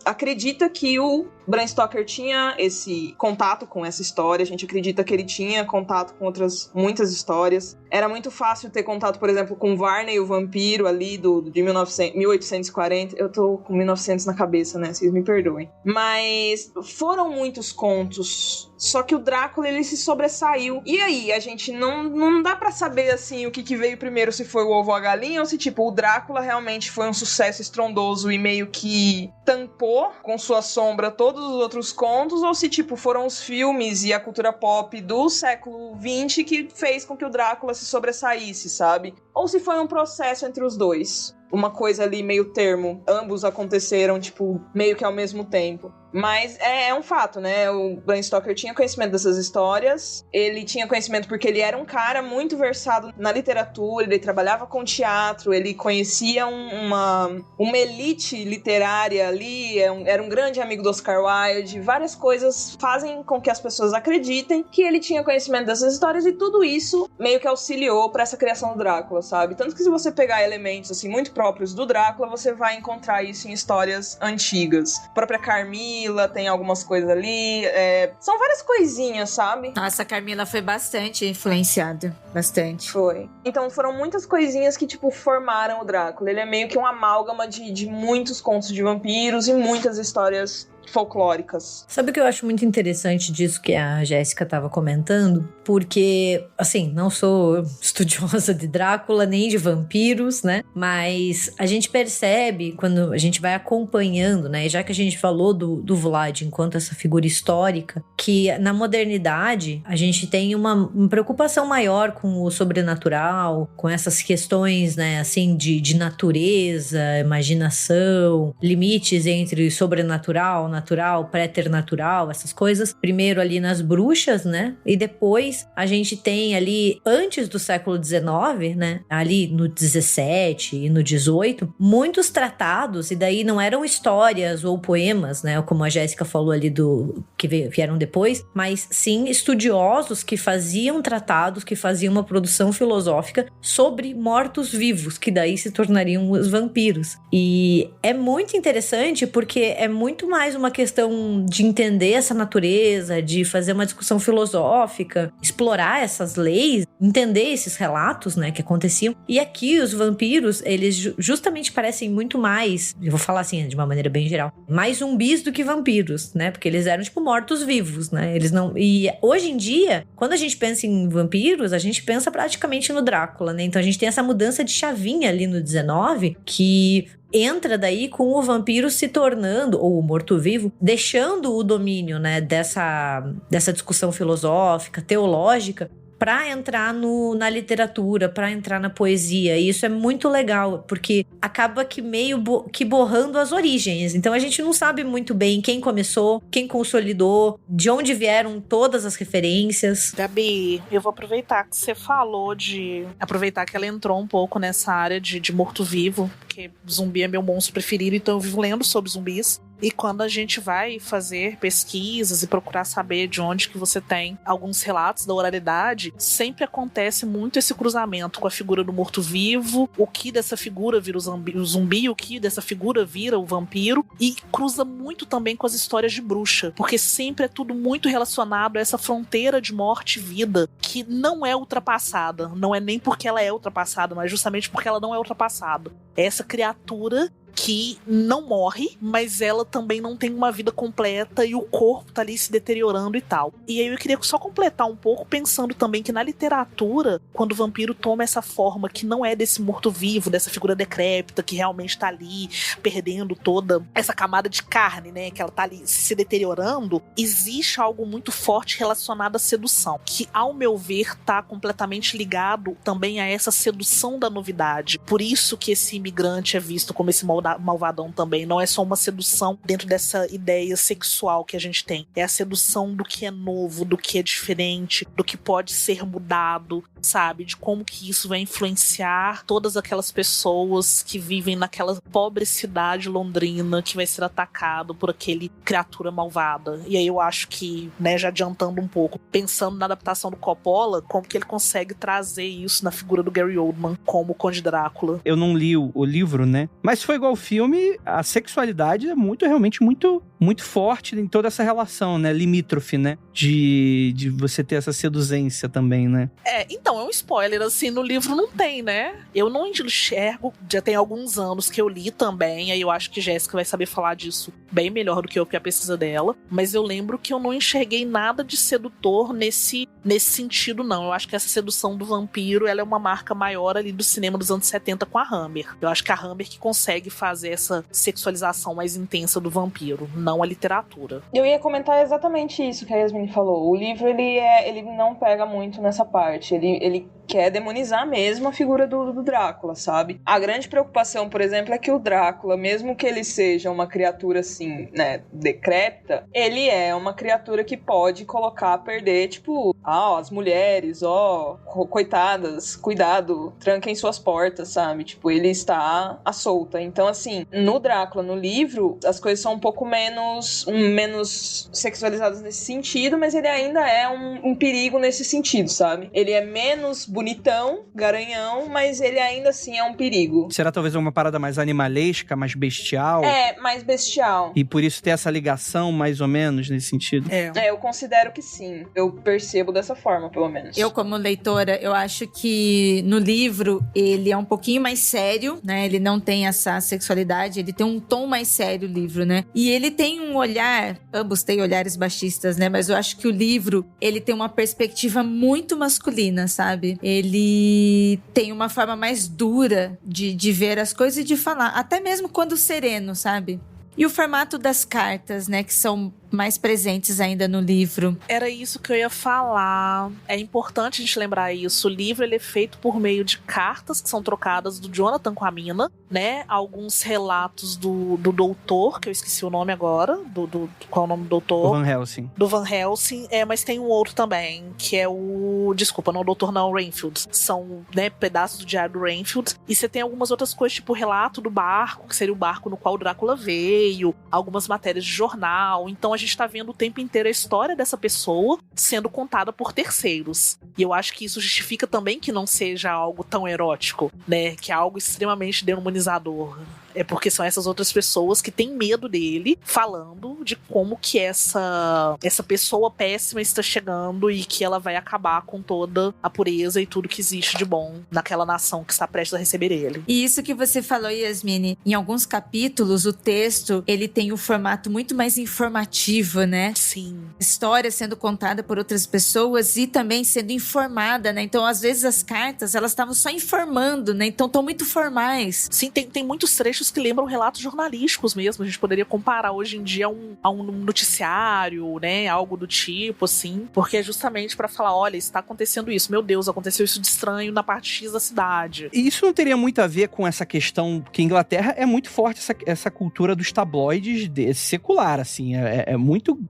acredita que o Bram Stoker tinha esse contato com essa história. A gente acredita que ele tinha contato com outras muitas histórias. Era muito fácil ter contato, por exemplo, com Varney, o vampiro ali de 1840. Eu tô com 1900 na cabeça, né? Vocês me perdoem. Mas foram muitos contos. Só que o Drácula, ele se sobressaiu. E aí, a gente não dá pra saber, assim, o que veio primeiro, se foi o ovo ou a galinha, ou se, tipo, o Drácula realmente foi um sucesso estrondoso e meio que tampou com sua sombra todos os outros contos, ou se, tipo, foram os filmes e a cultura pop do século XX que fez com que o Drácula se sobressaísse, sabe? Ou se foi um processo entre os dois. Uma coisa ali meio termo. Ambos aconteceram, tipo, meio que ao mesmo tempo. Mas é um fato, né? O Bram Stoker tinha conhecimento dessas histórias. Ele tinha conhecimento porque ele era um cara muito versado na literatura. Ele trabalhava com teatro. Ele conhecia uma elite literária ali. Era um grande amigo do Oscar Wilde. Várias coisas fazem com que as pessoas acreditem que ele tinha conhecimento dessas histórias. E tudo isso meio que auxiliou para essa criação do Drácula, sabe? Tanto que se você pegar elementos, assim, muito próprios do Drácula, você vai encontrar isso em histórias antigas. A própria Carmila tem algumas coisas ali. São várias coisinhas, sabe? Nossa, a Carmila foi bastante influenciada. Bastante. Foi. Então foram muitas coisinhas que, tipo, formaram o Drácula. Ele é meio que um amálgama de muitos contos de vampiros e muitas histórias folclóricas. Sabe o que eu acho muito interessante disso que a Jéssica estava comentando? Porque, assim, não sou estudiosa de Drácula nem de vampiros, né? Mas a gente percebe quando a gente vai acompanhando, né? E já que a gente falou do Vlad enquanto essa figura histórica, que na modernidade a gente tem uma preocupação maior com o sobrenatural, com essas questões, né? Assim, de natureza, imaginação, limites entre sobrenatural, natural, préter-natural, essas coisas. Primeiro ali nas bruxas, né? E depois a gente tem ali, antes do século XIX, né? Ali no 17 e no 18, muitos tratados, e daí não eram histórias ou poemas, né? Como a Jéssica falou ali que vieram depois, mas sim estudiosos que faziam tratados, que faziam uma produção filosófica sobre mortos-vivos, que daí se tornariam os vampiros. E é muito interessante porque é muito mais uma questão de entender essa natureza, de fazer uma discussão filosófica, explorar essas leis, entender esses relatos, né, que aconteciam. E aqui os vampiros, eles justamente parecem muito mais, eu vou falar assim de uma maneira bem geral, mais zumbis do que vampiros, né? Porque eles eram tipo mortos-vivos, né? Eles não... E hoje em dia, quando a gente pensa em vampiros, a gente pensa praticamente no Drácula, né? Então a gente tem essa mudança de chavinha ali no 19, que entra daí com o vampiro se tornando, ou o morto-vivo, deixando o domínio, né, dessa discussão filosófica, teológica, para entrar na literatura, para entrar na poesia. E isso é muito legal, porque acaba que meio que borrando as origens. Então a gente não sabe muito bem quem começou, quem consolidou, de onde vieram todas as referências. Gabi, eu vou aproveitar que você falou aproveitar que ela entrou um pouco nessa área de morto-vivo, porque zumbi é meu monstro preferido, então eu vivo lendo sobre zumbis. E quando a gente vai fazer pesquisas e procurar saber de onde que você tem alguns relatos da oralidade, sempre acontece muito esse cruzamento com a figura do morto-vivo, o que dessa figura vira o zumbi, o que dessa figura vira o vampiro, e cruza muito também com as histórias de bruxa, porque sempre é tudo muito relacionado a essa fronteira de morte e vida, que não é ultrapassada, não é nem porque ela é ultrapassada, mas justamente porque ela não é ultrapassada. É essa criatura que não morre, mas ela também não tem uma vida completa e o corpo tá ali se deteriorando e tal. E aí eu queria só completar um pouco pensando também que na literatura, quando o vampiro toma essa forma que não é desse morto-vivo, dessa figura decrépita que realmente tá ali perdendo toda essa camada de carne, né, que ela tá ali se deteriorando, existe algo muito forte relacionado à sedução, que ao meu ver tá completamente ligado também a essa sedução da novidade. Por isso que esse imigrante é visto como esse malvadão também, não é só uma sedução dentro dessa ideia sexual que a gente tem, é a sedução do que é novo, do que é diferente, do que pode ser mudado, sabe, de como que isso vai influenciar todas aquelas pessoas que vivem naquela pobre cidade londrina que vai ser atacado por aquele criatura malvada. E aí eu acho que, né, já adiantando um pouco, pensando na adaptação do Coppola, como que ele consegue trazer isso na figura do Gary Oldman como o Conde Drácula. Eu não li o livro, né, mas foi igual ao filme, a sexualidade é realmente muito forte em toda essa relação, né, limítrofe, né, de você ter essa seduzência também, né. Então, é um spoiler, assim, no livro não tem, né, eu não enxergo, já tem alguns anos que eu li também, aí eu acho que Jéssica vai saber falar disso bem melhor do que eu, porque é a pesquisa dela, mas eu lembro que eu não enxerguei nada de sedutor nesse sentido, não. Eu acho que essa sedução do vampiro, ela é uma marca maior ali do cinema dos anos 70 com a Hammer. Eu acho que a Hammer que consegue fazer essa sexualização mais intensa do vampiro, não a literatura. Eu ia comentar exatamente isso que a Yasmin falou. O livro, ele não pega muito nessa parte. Ele quer demonizar mesmo a figura do Drácula, sabe? A grande preocupação, por exemplo, é que o Drácula, mesmo que ele seja uma criatura assim, né, decrépita, ele é uma criatura que pode colocar a perder, tipo, as mulheres, coitadas, cuidado, tranquem suas portas, sabe? Tipo, ele está à solta. Então, assim, no Drácula, no livro, as coisas são um pouco menos sexualizadas nesse sentido, mas ele ainda é um perigo nesse sentido, sabe? Ele é menos bonitão, garanhão, mas ele ainda assim é um perigo. Será talvez uma parada mais animalesca, mais bestial? É, mais bestial. E por isso ter essa ligação, mais ou menos, nesse sentido? Eu considero que sim. Eu percebo dessa forma, pelo menos. Eu, como leitora, eu acho que no livro ele é um pouquinho mais sério, né? Ele não tem essa sexualidade, ele tem um tom mais sério, o livro, né? E ele tem um olhar, ambos têm olhares machistas, né? Mas eu acho que o livro, ele tem uma perspectiva muito masculina, sabe? Ele tem uma forma mais dura de ver as coisas e de falar, até mesmo quando sereno, sabe? E o formato das cartas, né, que são mais presentes ainda no livro. Era isso que eu ia falar. É importante a gente lembrar isso. O livro ele é feito por meio de cartas que são trocadas do Jonathan com a Mina, né? Alguns relatos do doutor, que eu esqueci o nome agora. Qual é o nome do doutor? Van Helsing. Do Van Helsing. Mas tem um outro também, que é o... Desculpa, não o doutor não, o Renfield. São, né, pedaços do diário do Renfield. E você tem algumas outras coisas, tipo o relato do barco, que seria o barco no qual o Drácula veio, algumas matérias de jornal. Então a gente tá vendo o tempo inteiro a história dessa pessoa sendo contada por terceiros. E eu acho que isso justifica também que não seja algo tão erótico, né? Que é algo extremamente demonizador. É porque são essas outras pessoas que têm medo dele, falando de como que essa pessoa péssima está chegando e que ela vai acabar com toda a pureza e tudo que existe de bom naquela nação que está prestes a receber ele. E isso que você falou, Yasmine, em alguns capítulos o texto, ele tem um formato muito mais informativo, né? Sim. História sendo contada por outras pessoas e também sendo informada, né? Então, às vezes as cartas, elas estavam só informando, né? Então, estão muito formais. Sim, tem muitos trechos que lembram relatos jornalísticos mesmo. A gente poderia comparar hoje em dia a um noticiário, né? Algo do tipo, assim. Porque é justamente pra falar, olha, está acontecendo isso. Meu Deus, aconteceu isso de estranho na parte X da cidade. E isso não teria muito a ver com essa questão que a Inglaterra é muito forte, essa cultura dos tabloides secular, assim.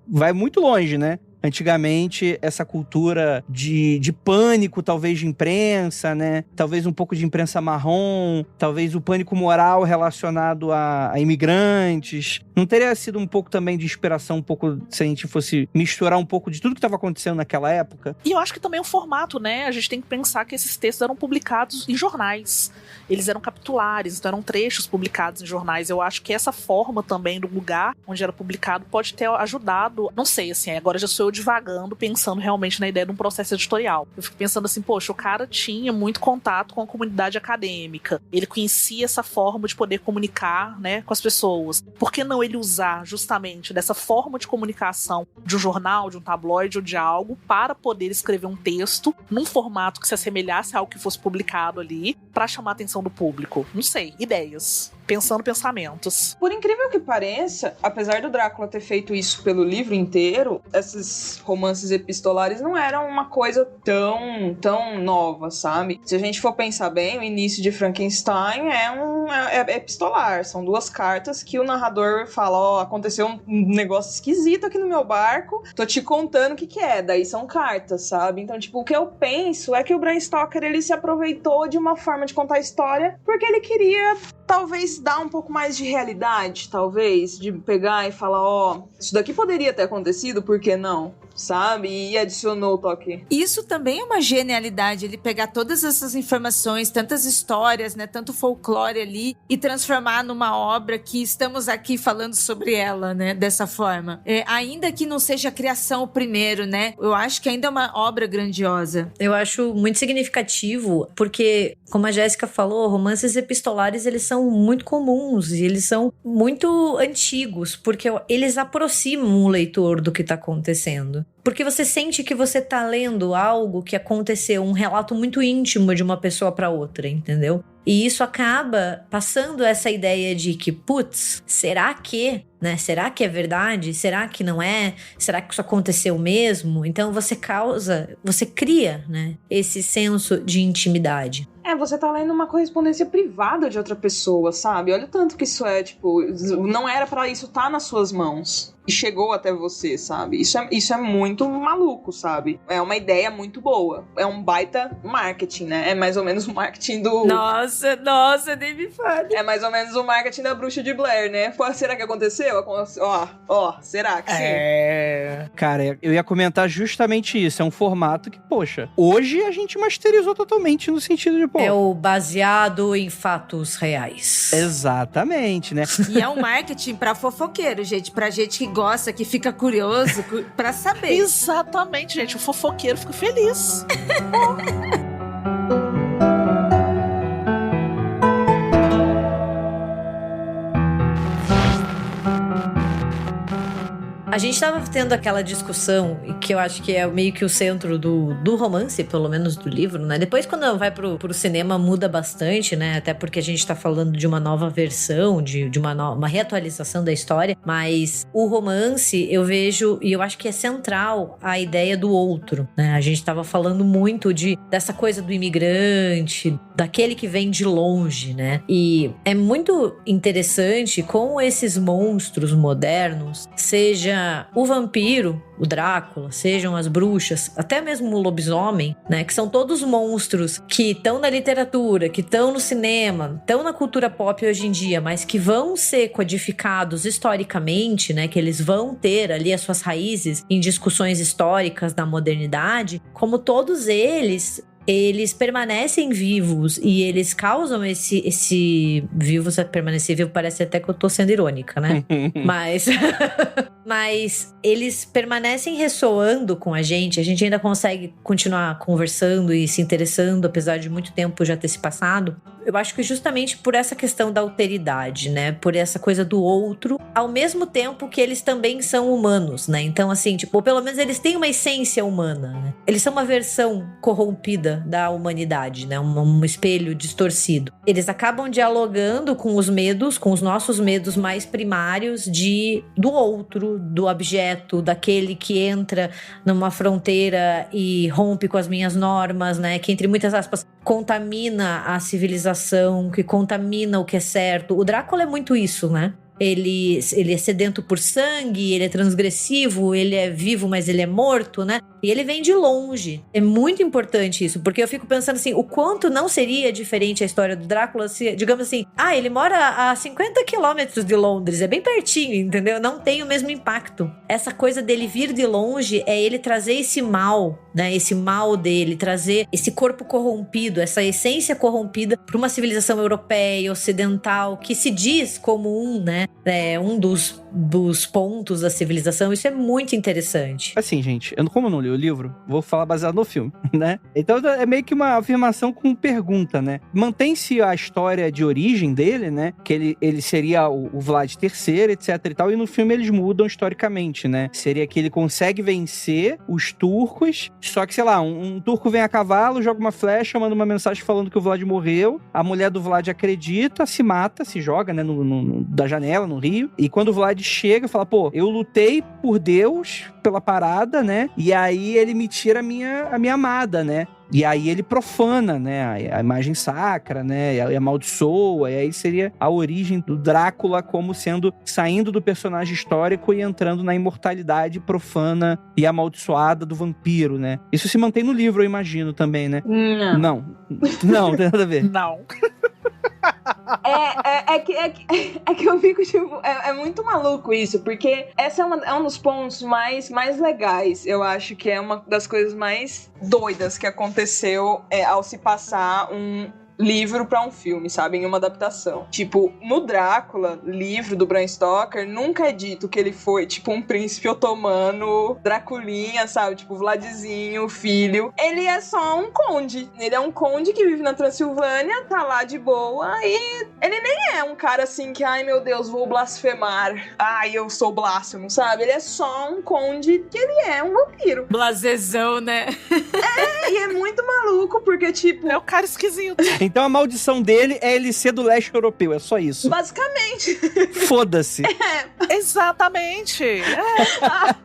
Vai muito longe, né? Antigamente, essa cultura de pânico, talvez de imprensa, né? Talvez um pouco de imprensa marrom, talvez o pânico moral relacionado a imigrantes. Não teria sido um pouco também de inspiração, um pouco, se a gente fosse misturar um pouco de tudo que estava acontecendo naquela época? E eu acho que também o formato, né? A gente tem que pensar que esses textos eram publicados em jornais. Eles eram capitulares, então eram trechos publicados em jornais. Eu acho que essa forma também do lugar onde era publicado pode ter ajudado, não sei, assim, agora já sou eu divagando, pensando realmente na ideia de um processo editorial. Eu fico pensando assim, poxa, o cara tinha muito contato com a comunidade acadêmica. Ele conhecia essa forma de poder comunicar, né, com as pessoas. Por que não ele usar justamente dessa forma de comunicação de um jornal, de um tabloide ou de algo para poder escrever um texto num formato que se assemelhasse a algo que fosse publicado ali para chamar a atenção do público? Não sei, ideias. Pensando pensamentos. Por incrível que pareça, apesar do Drácula ter feito isso pelo livro inteiro, esses romances epistolares não eram uma coisa tão nova, sabe? Se a gente for pensar bem, o início de Frankenstein é epistolar. São duas cartas que o narrador fala, ó, aconteceu um negócio esquisito aqui no meu barco, tô te contando o que é. Daí são cartas, sabe? Então, tipo, o que eu penso é que o Bram Stoker, ele se aproveitou de uma forma de contar a história porque ele queria, talvez, dar um pouco mais de realidade, talvez, de pegar e falar, ó, isso daqui poderia ter acontecido, por que não? Sabe? E adicionou o toque. Isso também é uma genialidade, ele pegar todas essas informações, tantas histórias, né, tanto folclore ali, e transformar numa obra que estamos aqui falando sobre ela, né, dessa forma. Ainda que não seja a criação o primeiro, né, eu acho que ainda é uma obra grandiosa. Eu acho muito significativo, porque, como a Jéssica falou, romances epistolares, eles são muito comuns, e eles são muito antigos, porque eles aproximam o leitor do que está acontecendo. Porque você sente que você tá lendo algo que aconteceu, um relato muito íntimo de uma pessoa para outra, entendeu? E isso acaba passando essa ideia de que, putz, será que, né? Será que é verdade? Será que não é? Será que isso aconteceu mesmo? Então você cria, né, esse senso de intimidade. Você tá lendo uma correspondência privada de outra pessoa, sabe? Olha o tanto que isso é, tipo, não era pra isso estar nas suas mãos. E chegou até você, sabe? Isso é muito maluco, sabe? É uma ideia muito boa. É um baita marketing, né? É mais ou menos o marketing do... Nossa, nem me fale. É mais ou menos o marketing da Bruxa de Blair, né? Pô, será que aconteceu? Ó, será que sim? Cara, eu ia comentar justamente isso. É um formato que, poxa, hoje a gente masterizou totalmente no sentido de, pô... É o baseado em fatos reais. Exatamente, né? E é um marketing pra fofoqueiro, gente. Pra gente que gosta, que fica curioso pra saber. Exatamente, gente. O fofoqueiro fica feliz. A gente tava tendo aquela discussão, que eu acho que é meio que o centro do romance, pelo menos do livro, né? Depois, quando vai pro cinema, muda bastante, né? Até porque a gente tá falando de uma nova versão, de uma reatualização da história. Mas o romance, eu vejo, e eu acho que é central a ideia do outro, né? A gente tava falando muito dessa coisa do imigrante, daquele que vem de longe, né? E é muito interessante como esses monstros modernos, seja o vampiro, o Drácula, sejam as bruxas, até mesmo o lobisomem, né? Que são todos monstros que estão na literatura, que estão no cinema, estão na cultura pop hoje em dia, mas que vão ser codificados historicamente, né? Que eles vão ter ali as suas raízes em discussões históricas da modernidade, como todos eles permanecem vivos e eles causam esse vivos, permanecer vivo, parece até que eu tô sendo irônica, né? Mas eles permanecem ressoando com a gente ainda consegue continuar conversando e se interessando, apesar de muito tempo já ter se passado. Eu acho que justamente por essa questão da alteridade, né? Por essa coisa do outro, ao mesmo tempo que eles também são humanos, né? Então, assim, tipo, ou pelo menos eles têm uma essência humana, né? Eles são uma versão corrompida da humanidade, né? Um espelho distorcido. Eles acabam dialogando com os medos, com os nossos medos mais primários do outro, do objeto, daquele que entra numa fronteira e rompe com as minhas normas, né? Que, entre muitas aspas, contamina a civilização, que contamina o que é certo. O Drácula é muito isso, né? Ele é sedento por sangue, ele é transgressivo, ele é vivo, mas ele é morto, né? E ele vem de longe. É muito importante isso, porque eu fico pensando assim, o quanto não seria diferente a história do Drácula se, digamos assim, ele mora a 50 quilômetros de Londres, é bem pertinho, entendeu? Não tem o mesmo impacto. Essa coisa dele vir de longe é ele trazer esse mal, né? Esse mal dele, trazer esse corpo corrompido, essa essência corrompida para uma civilização europeia, ocidental, que se diz como né? Um dos pontos da civilização. Isso é muito interessante. Assim, gente, como eu não li o livro, vou falar baseado no filme, né? Então é meio que uma afirmação com pergunta, né? Mantém-se a história de origem dele, né? Que ele seria o Vlad III, etc e tal, e no filme eles mudam historicamente, né? Seria que ele consegue vencer os turcos, só que, sei lá, um turco vem a cavalo, joga uma flecha, manda uma mensagem falando que o Vlad morreu, a mulher do Vlad acredita, se mata, se joga, né, da janela, no rio, e quando o Vlad chega, fala, pô, eu lutei por Deus, pela parada, né, e aí ele me tira a minha amada, né, e aí ele profana, né, a imagem sacra, né, e amaldiçoa, e aí seria a origem do Drácula como saindo do personagem histórico e entrando na imortalidade profana e amaldiçoada do vampiro, né. Isso se mantém no livro, eu imagino, também, né. Não, não tem nada a ver. Não. É que eu fico, tipo, é muito maluco isso, porque essa é um dos pontos mais legais, eu acho que é uma das coisas mais doidas que aconteceu ao se passar um livro pra um filme, sabe? Em uma adaptação. Tipo, no Drácula, livro do Bram Stoker, nunca é dito que ele foi, tipo, um príncipe otomano, Draculinha, sabe? Tipo, Vladzinho, filho. Ele é só um conde. Ele é um conde que vive na Transilvânia, tá lá de boa, e ele nem é um cara assim que, ai meu Deus, vou blasfemar. Ai, eu sou blasfemo, sabe? Ele é só um conde que ele é um vampiro. Blasezão, né? E é muito maluco, porque, tipo... É o cara esquisito. Então a maldição dele é ele ser do leste europeu, é só isso. Basicamente. Foda-se. Exatamente.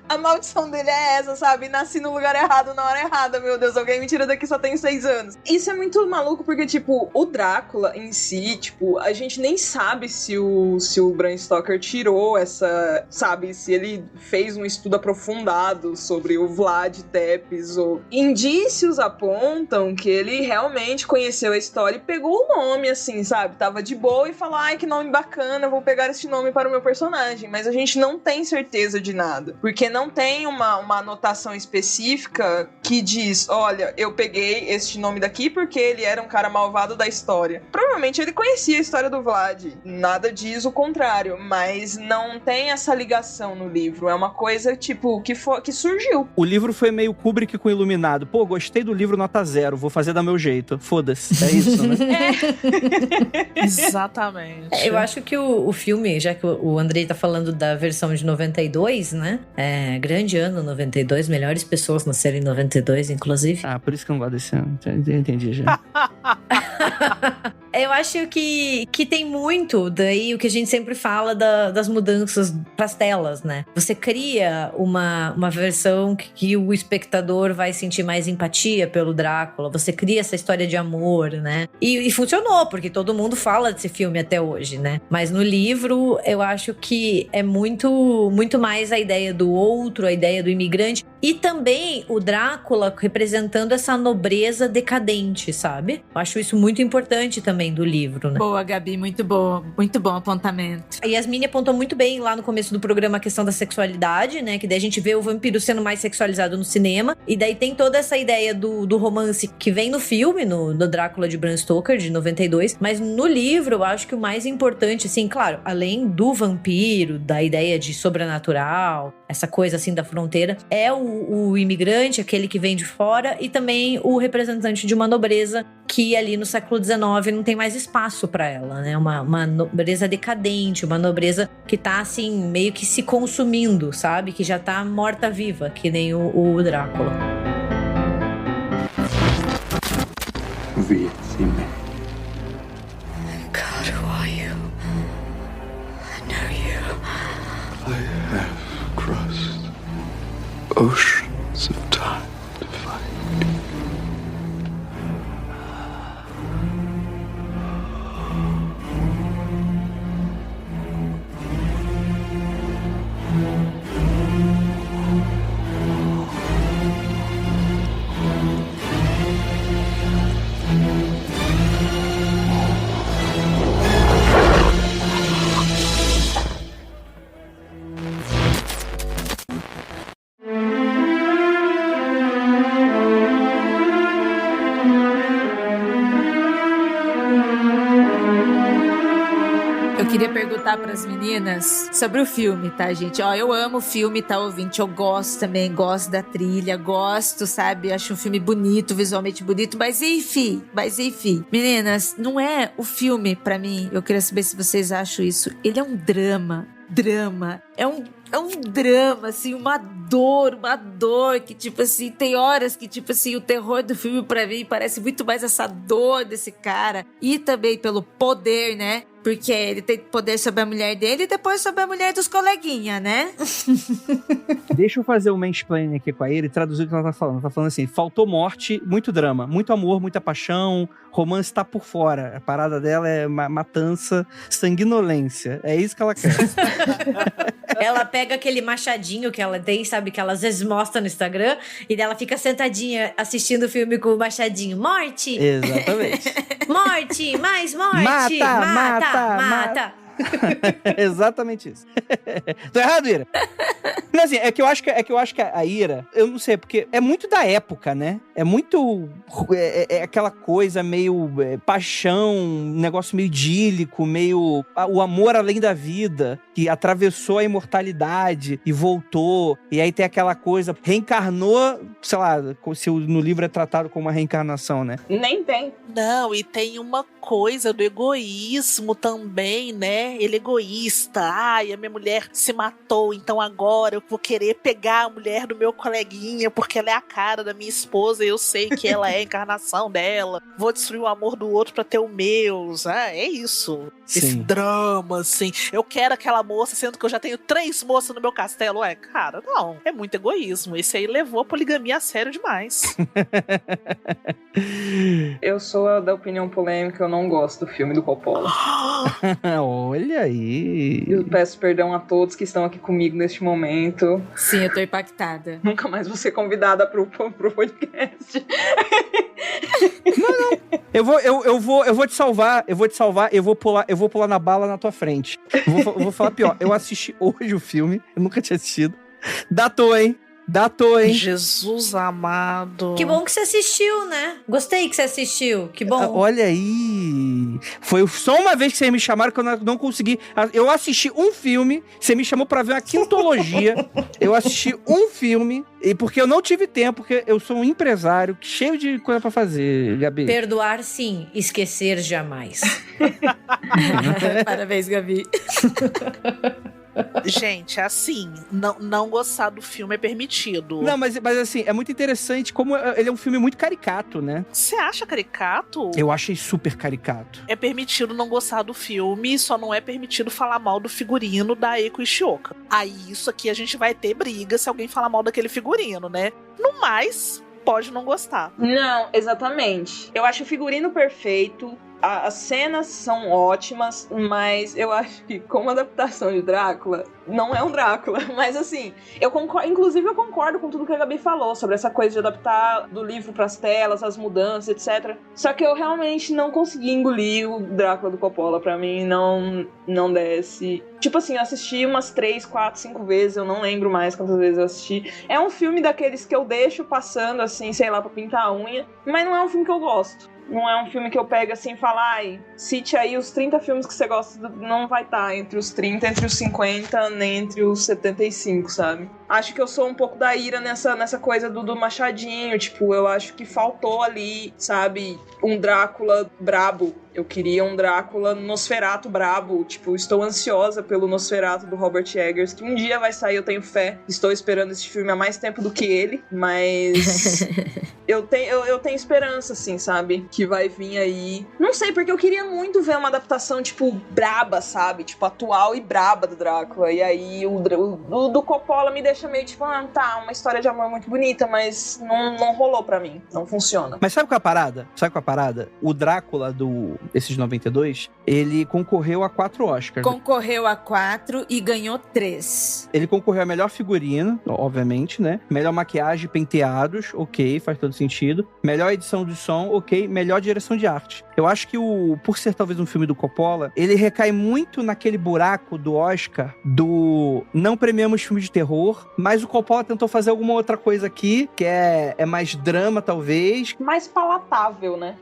A maldição dele é essa, sabe? Nasci no lugar errado, na hora errada, meu Deus. Alguém me tira daqui, só tenho 6 anos. Isso é muito maluco, porque, tipo, o Drácula em si, tipo, a gente nem sabe se o Bram Stoker tirou essa, sabe? Se ele fez um estudo aprofundado sobre o Vlad Tepes, ou... Indícios apontam que ele realmente conheceu a história e pegou o nome, assim, sabe? Tava de boa e falou, ai, que nome bacana, vou pegar este nome para o meu personagem. Mas a gente não tem certeza de nada. Porque não tem uma anotação específica que diz, olha, eu peguei este nome daqui porque ele era um cara malvado da história. Provavelmente ele conhecia a história do Vlad. Nada diz o contrário. Mas não tem essa ligação no livro. É uma coisa, tipo, que surgiu. O livro foi meio Kubrick com Iluminado. Pô, gostei do livro, nota 0. Vou fazer fazer do meu jeito. Foda-se. É isso, né? Exatamente. Eu acho que o filme, já que o Andrei tá falando da versão de 92, né? Grande ano 92, melhores pessoas nasceram em 92, inclusive. Ah, por isso que eu não gosto desse ano. Entendi já. Eu acho que tem muito daí o que a gente sempre fala das mudanças pras telas, né? Você cria uma versão que o espectador vai sentir mais empatia pelo Drácula. Você cria essa história de amor, né? E funcionou, porque todo mundo fala desse filme até hoje, né? Mas no livro, eu acho que é muito, muito mais a ideia do outro, a ideia do imigrante. E também o Drácula representando essa nobreza decadente, sabe? Eu acho isso muito importante também do livro, né? Boa, Gabi, muito boa. Muito bom apontamento. A Yasmine apontou muito bem lá no começo do programa a questão da sexualidade, né? Que daí a gente vê o vampiro sendo mais sexualizado no cinema. E daí tem toda essa ideia do romance que vem no filme, no Drácula de Bram Stoker, de 92. Mas no livro, eu acho que o mais importante, assim, claro, além do vampiro, da ideia de sobrenatural, essa coisa assim da fronteira, é o imigrante, aquele que vem de fora, e também o representante de uma nobreza que ali no século XIX não tem mais espaço pra ela, né? Uma nobreza decadente, uma nobreza que tá assim, meio que se consumindo, sabe? Que já tá morta-viva, que nem o Drácula. God, who are you? I know you. I have crossed oceans of time to find you. Eu queria perguntar pras meninas sobre o filme, tá, gente? Ó, eu amo o filme, tá, ouvinte? Eu gosto também, gosto da trilha, gosto, sabe? Acho um filme bonito, visualmente bonito, mas enfim. Meninas, não é o filme, pra mim, eu queria saber se vocês acham isso. Ele é um drama. É um drama, assim, uma dor, que, tipo assim, tem horas que, tipo assim, o terror do filme, pra mim, parece muito mais essa dor desse cara. E também pelo poder, né? Porque ele tem poder sobre a mulher dele e depois sobre a mulher dos coleguinhas, né? Deixa eu fazer um mansplaining aqui com a Ira e traduzir o que ela tá falando. Ela tá falando assim, faltou morte, muito drama, muito amor, muita paixão, romance tá por fora. A parada dela é matança, sanguinolência. É isso que ela quer. Ela pega aquele machadinho que ela tem, sabe? Que ela às vezes mostra no Instagram. E daí ela fica sentadinha assistindo o filme com o machadinho. Morte! Exatamente. Morte! Mais morte! Mata! Exatamente isso. Tô errado, Ira? Não, assim, é que eu acho que a Ira, eu não sei, porque é muito da época, né? É muito é aquela coisa meio paixão, um negócio meio idílico, meio o amor além da vida, que atravessou a imortalidade e voltou, e aí tem aquela coisa, reencarnou, sei lá, se no livro é tratado como uma reencarnação, né? Nem tem. Não, e tem uma coisa do egoísmo também, né? Ele é egoísta. Ai, a minha mulher se matou, então agora eu vou querer pegar a mulher do meu coleguinha porque ela é a cara da minha esposa e eu sei que ela é a encarnação dela. Vou destruir o amor do outro pra ter o meu. É isso. Sim. Esse drama, assim. Eu quero aquela moça, sendo que eu já tenho 3 moças no meu castelo. Cara, não. É muito egoísmo. Esse aí levou a poligamia a sério demais. Eu sou da opinião polêmica, eu não gosto do filme do Coppola. Olha aí. Eu peço perdão a todos que estão aqui comigo neste momento. Sim, eu tô impactada. Nunca mais vou ser convidada pro podcast. Não. Eu vou te salvar, eu vou pular na bala na tua frente. Eu vou falar pior, eu assisti hoje o filme, eu nunca tinha assistido. Datou, hein? Datou, hein? Jesus amado. Que bom que você assistiu, né? Gostei que você assistiu. Que bom. Olha aí. Foi só uma vez que vocês me chamaram que eu não consegui. Eu assisti um filme, você me chamou pra ver uma quintologia. Eu assisti um filme, e porque eu não tive tempo, porque eu sou um empresário cheio de coisa pra fazer, Gabi. Perdoar, sim. Esquecer, jamais. Parabéns, Gabi. Gente, assim, não gostar do filme é permitido. Não, mas assim, é muito interessante como ele é um filme muito caricato, né? Você acha caricato? Eu achei super caricato. É permitido não gostar do filme, só não é permitido falar mal do figurino da Eiko Ishioka. Aí isso aqui a gente vai ter briga se alguém falar mal daquele figurino, né? No mais, pode não gostar. Não, exatamente. Eu acho o figurino perfeito. As cenas são ótimas, mas eu acho que como adaptação de Drácula, não é um Drácula. Mas assim, inclusive eu concordo com tudo que a Gabi falou sobre essa coisa de adaptar do livro pras telas, as mudanças, etc. Só que eu realmente não consegui engolir o Drácula do Coppola. Pra mim, não desce. Tipo assim, eu assisti umas 3, 4, 5 vezes, eu não lembro mais quantas vezes eu assisti. É um filme daqueles que eu deixo passando, assim, sei lá, pra pintar a unha, mas não é um filme que eu gosto. Não é um filme que eu pego assim e falo, cite aí os 30 filmes que você gosta, não vai estar entre os 30, entre os 50, nem entre os 75, sabe? Acho que eu sou um pouco da ira nessa coisa do machadinho, tipo, eu acho que faltou ali, sabe, um Drácula brabo. Eu queria um Drácula Nosferatu brabo, tipo, estou ansiosa pelo Nosferatu do Robert Eggers, que um dia vai sair, eu tenho fé. Estou esperando esse filme há mais tempo do que ele, mas eu tenho esperança, assim, sabe? Que vai vir aí. Não sei, porque eu queria muito ver uma adaptação, tipo, braba, sabe? Tipo, atual e braba do Drácula. E aí o do Coppola me deixa meio tipo, uma história de amor muito bonita, mas não rolou pra mim. Não funciona. Mas sabe qual é a parada? O Drácula desses 92, ele concorreu a 4 Oscars. Concorreu a 4 e ganhou 3. Ele concorreu a melhor figurino, obviamente, né? Melhor maquiagem, penteados, ok, faz todo sentido. Melhor edição de som, ok. Melhor direção de arte. Eu acho que por ser talvez um filme do Coppola, ele recai muito naquele buraco do Oscar do não premiamos filme de terror, mas o Coppola tentou fazer alguma outra coisa aqui, que é mais drama, talvez. Mais palatável, né?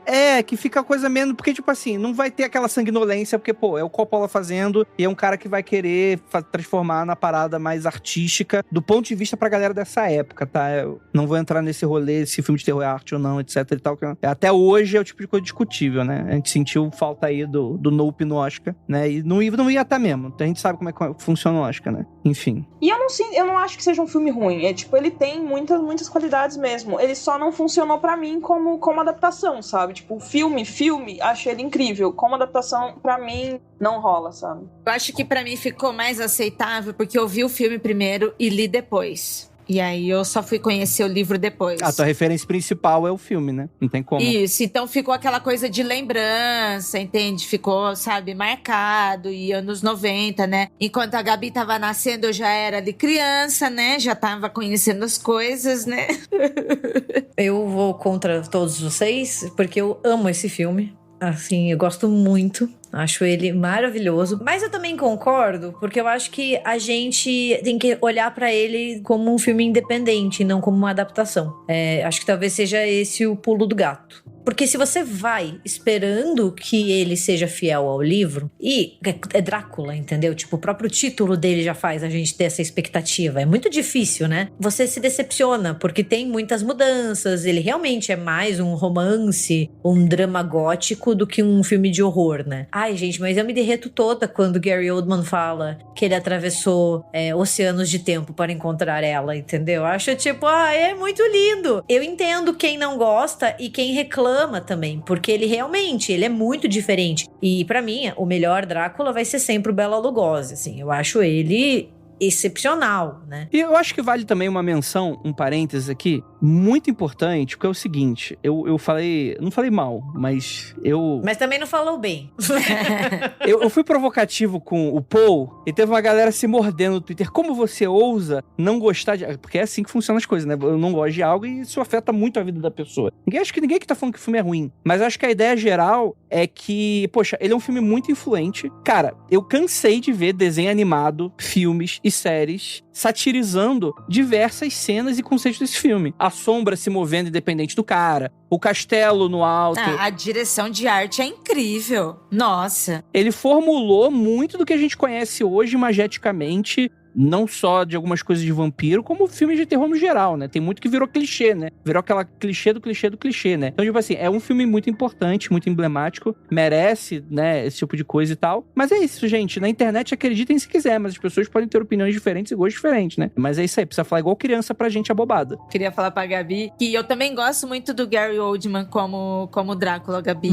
Que fica a coisa menos... Porque, tipo assim, não vai ter aquela sanguinolência, porque, é o Coppola fazendo e é um cara que vai querer transformar na parada mais artística do ponto de vista pra galera dessa época, tá? Eu não vou entrar nesse rolê, se filme de terror é arte ou não, etc e tal. Que até hoje é o tipo de coisa discutível, né? A gente sentiu falta aí do Nope no Oscar, né? E não ia estar mesmo. A gente sabe como é que funciona o Oscar, né? Enfim. E eu não acho que seja um filme ruim. Tipo, ele tem muitas qualidades mesmo. Ele só não funcionou pra mim como adaptação, sabe? Tipo, filme, achei ele incrível. Como adaptação, pra mim, não rola, sabe? Eu acho que pra mim ficou mais aceitável porque eu vi o filme primeiro e li depois. E aí eu só fui conhecer o livro depois. A tua referência principal é o filme, né? Não tem como. Isso, então ficou aquela coisa de lembrança, entende? Ficou, sabe, marcado. E anos 90, né? Enquanto a Gabi tava nascendo, eu já era ali criança, né? Já tava conhecendo as coisas, né? Eu vou contra todos vocês, porque eu amo esse filme. Assim, eu gosto muito. Acho ele maravilhoso. Mas eu também concordo, porque eu acho que a gente tem que olhar pra ele como um filme independente, não como uma adaptação. Acho que talvez seja esse o pulo do gato. Porque se você vai esperando que ele seja fiel ao livro, e é Drácula, entendeu? Tipo, o próprio título dele já faz a gente ter essa expectativa. É muito difícil, né? Você se decepciona, porque tem muitas mudanças. Ele realmente é mais um romance, um drama gótico do que um filme de horror, né? Ai, gente, mas eu me derreto toda quando Gary Oldman fala que ele atravessou oceanos de tempo para encontrar ela, entendeu? Eu acho tipo, é muito lindo. Eu entendo quem não gosta e quem reclama também, porque ele é muito diferente. E pra mim, o melhor Drácula vai ser sempre o Bela Lugosi, assim. Eu acho ele excepcional, né? E eu acho que vale também uma menção, um parênteses aqui, muito importante, porque é o seguinte, eu falei, não falei mal, mas eu... Mas também não falou bem. eu fui provocativo com o Paul, e teve uma galera se mordendo no Twitter, como você ousa não gostar de... Porque é assim que funcionam as coisas, né? Eu não gosto de algo e isso afeta muito a vida da pessoa. Acho que ninguém que tá falando que o filme é ruim, mas acho que a ideia geral é que, poxa, ele é um filme muito influente. Cara, eu cansei de ver desenho animado, filmes e séries satirizando diversas cenas e conceitos desse filme. A sombra se movendo independente do cara, o castelo no alto. A direção de arte é incrível. Nossa. Ele formulou muito do que a gente conhece hoje imageticamente, não só de algumas coisas de vampiro, como filmes de terror no geral, né? Tem muito que virou clichê, né? Virou aquela clichê do clichê do clichê, né? Então, tipo assim, é um filme muito importante, muito emblemático, merece, né, esse tipo de coisa e tal. Mas é isso, gente. Na internet, acreditem se quiser, mas as pessoas podem ter opiniões diferentes e gostos diferentes, né? Mas é isso aí, precisa falar igual criança pra gente abobada. Queria falar pra Gabi que eu também gosto muito do Gary Oldman como Drácula, Gabi.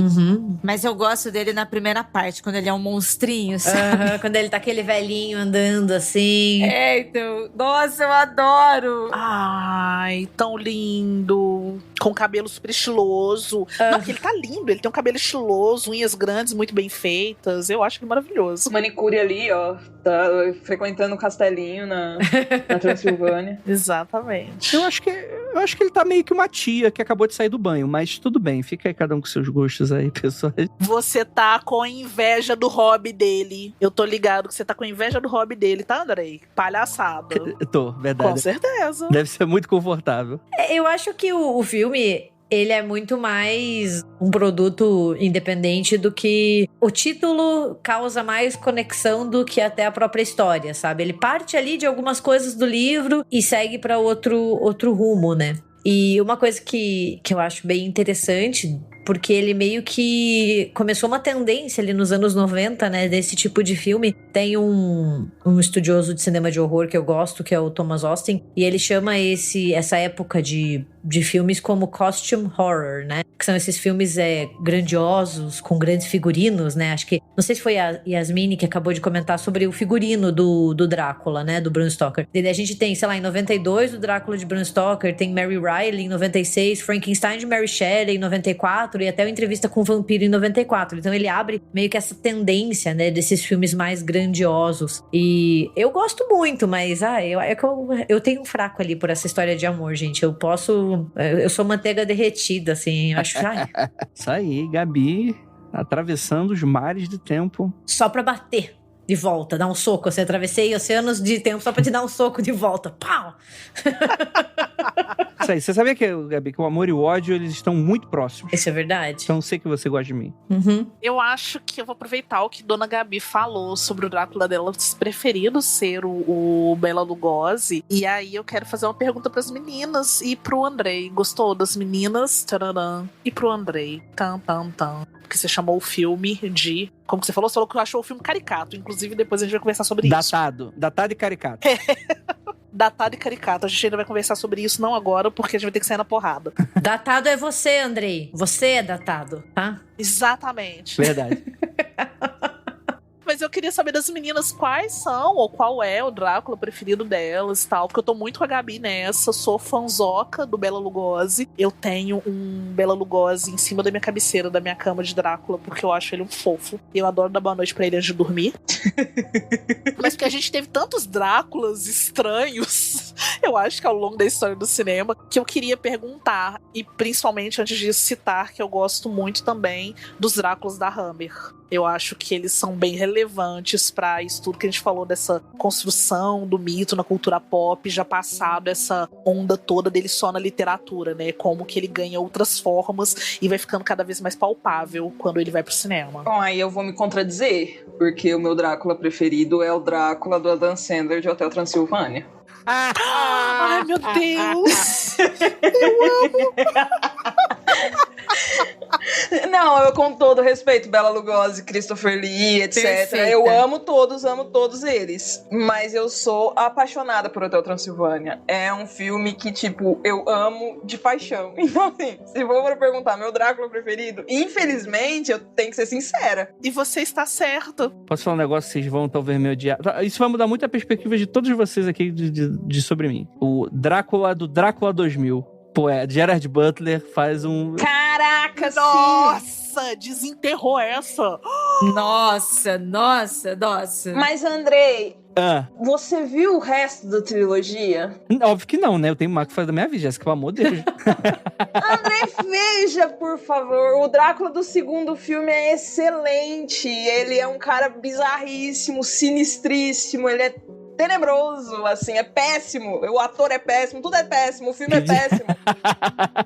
Mas eu gosto dele na primeira parte, quando ele é um monstrinho, sabe? Quando ele tá aquele velhinho andando assim. É, então, nossa, eu adoro. Ai, tão lindo. Com cabelo super estiloso. Não, porque ele tá lindo. Ele tem um cabelo estiloso, unhas grandes, muito bem feitas. Eu acho ele maravilhoso. Manicure ali, ó. Tá frequentando o castelinho na Transilvânia. Exatamente. Eu acho que ele tá meio que uma tia que acabou de sair do banho, mas tudo bem. Fica aí cada um com seus gostos aí, pessoal. Você tá com inveja do hobby dele. Eu tô ligado que você tá com inveja do hobby dele, tá, Andrei? Palhaçada. Tô, verdade. Com certeza. Deve ser muito confortável. Eu acho que o filme, ele é muito mais um produto independente do que... O título causa mais conexão do que até a própria história, sabe? Ele parte ali de algumas coisas do livro e segue pra outro rumo, né? E uma coisa que eu acho bem interessante, porque ele meio que começou uma tendência ali nos anos 90, né, desse tipo de filme. Tem um estudioso de cinema de horror que eu gosto, que é o Thomas Austin, e ele chama essa época de filmes como costume horror, né, que são esses filmes grandiosos, com grandes figurinos, né, acho que, não sei se foi a Yasmine que acabou de comentar sobre o figurino do Drácula, né, do Bram Stoker. E a gente tem, sei lá, em 92 o Drácula de Bram Stoker, tem Mary Riley em 96, Frankenstein de Mary Shelley em 94, e até uma entrevista com o Vampiro em 94. Então ele abre meio que essa tendência, né, desses filmes mais grandiosos. E eu gosto muito, mas eu tenho um fraco ali por essa história de amor, gente. Eu sou manteiga derretida, assim, eu acho. Isso aí, Gabi, atravessando os mares do tempo. Só pra bater de volta, dar um soco. Assim, atravessei oceanos de tempo só pra te dar um soco de volta. Pau! Isso aí, você sabia, Gabi, que o amor e o ódio, eles estão muito próximos. Isso é verdade. Então eu sei que você gosta de mim. Eu acho que eu vou aproveitar o que Dona Gabi falou sobre o Drácula dela preferido ser o Bela Lugosi. E aí eu quero fazer uma pergunta pras meninas e pro Andrei. Gostou das meninas? Tcharam. E pro Andrei. Tam. Porque você chamou o filme de... Como que você falou? Você falou que achou o filme caricato. Inclusive, depois a gente vai conversar sobre isso. Datado e caricato. Datado e caricato. A gente ainda vai conversar sobre isso, não agora, porque a gente vai ter que sair na porrada. Datado é você, Andrei. Você é datado, tá? Exatamente. Verdade. Mas eu queria saber das meninas quais são, ou qual é o Drácula preferido delas e tal, porque eu tô muito com a Gabi nessa, sou fanzoca do Bela Lugosi. Eu tenho um Bela Lugosi em cima da minha cabeceira, da minha cama de Drácula, porque eu acho ele um fofo. E eu adoro dar boa noite pra ele antes de dormir. Mas porque a gente teve tantos Dráculas estranhos, eu acho que ao longo da história do cinema, que eu queria perguntar, e principalmente antes disso citar, que eu gosto muito também dos Dráculas da Hammer. Eu acho que eles são bem relevantes para isso tudo que a gente falou dessa construção do mito na cultura pop, já passado essa onda toda dele só na literatura, né? Como que ele ganha outras formas e vai ficando cada vez mais palpável quando ele vai pro cinema. Bom, aí eu vou me contradizer, porque o meu Drácula preferido é o Drácula do Adam Sandler de Hotel Transilvânia. Ai, meu Deus! Eu amo! Não, eu com todo respeito, Bela Lugosi, Christopher Lee, etc. Perfeita. Eu amo todos eles. Mas eu sou apaixonada por Hotel Transilvânia. É um filme que, tipo, eu amo de paixão. Então, assim, se for pra perguntar meu Drácula preferido, infelizmente, eu tenho que ser sincera. E você está certo. Posso falar um negócio que vocês vão talvez me odiar? Isso vai mudar muito a perspectiva de todos vocês aqui de sobre mim. O Drácula do Drácula 2000. Pô, Gerard Butler faz um... Caraca, Nossa, desenterrou essa. Nossa. Mas, Andrei, você viu o resto da trilogia? Óbvio que não, né? Eu tenho uma que faz da minha vida, Jéssica, pelo amor de Deus. André, veja, por favor. O Drácula do segundo filme é excelente. Ele é um cara bizarríssimo, sinistríssimo. Ele é tenebroso, assim, é péssimo. O ator é péssimo, tudo é péssimo, o filme é péssimo.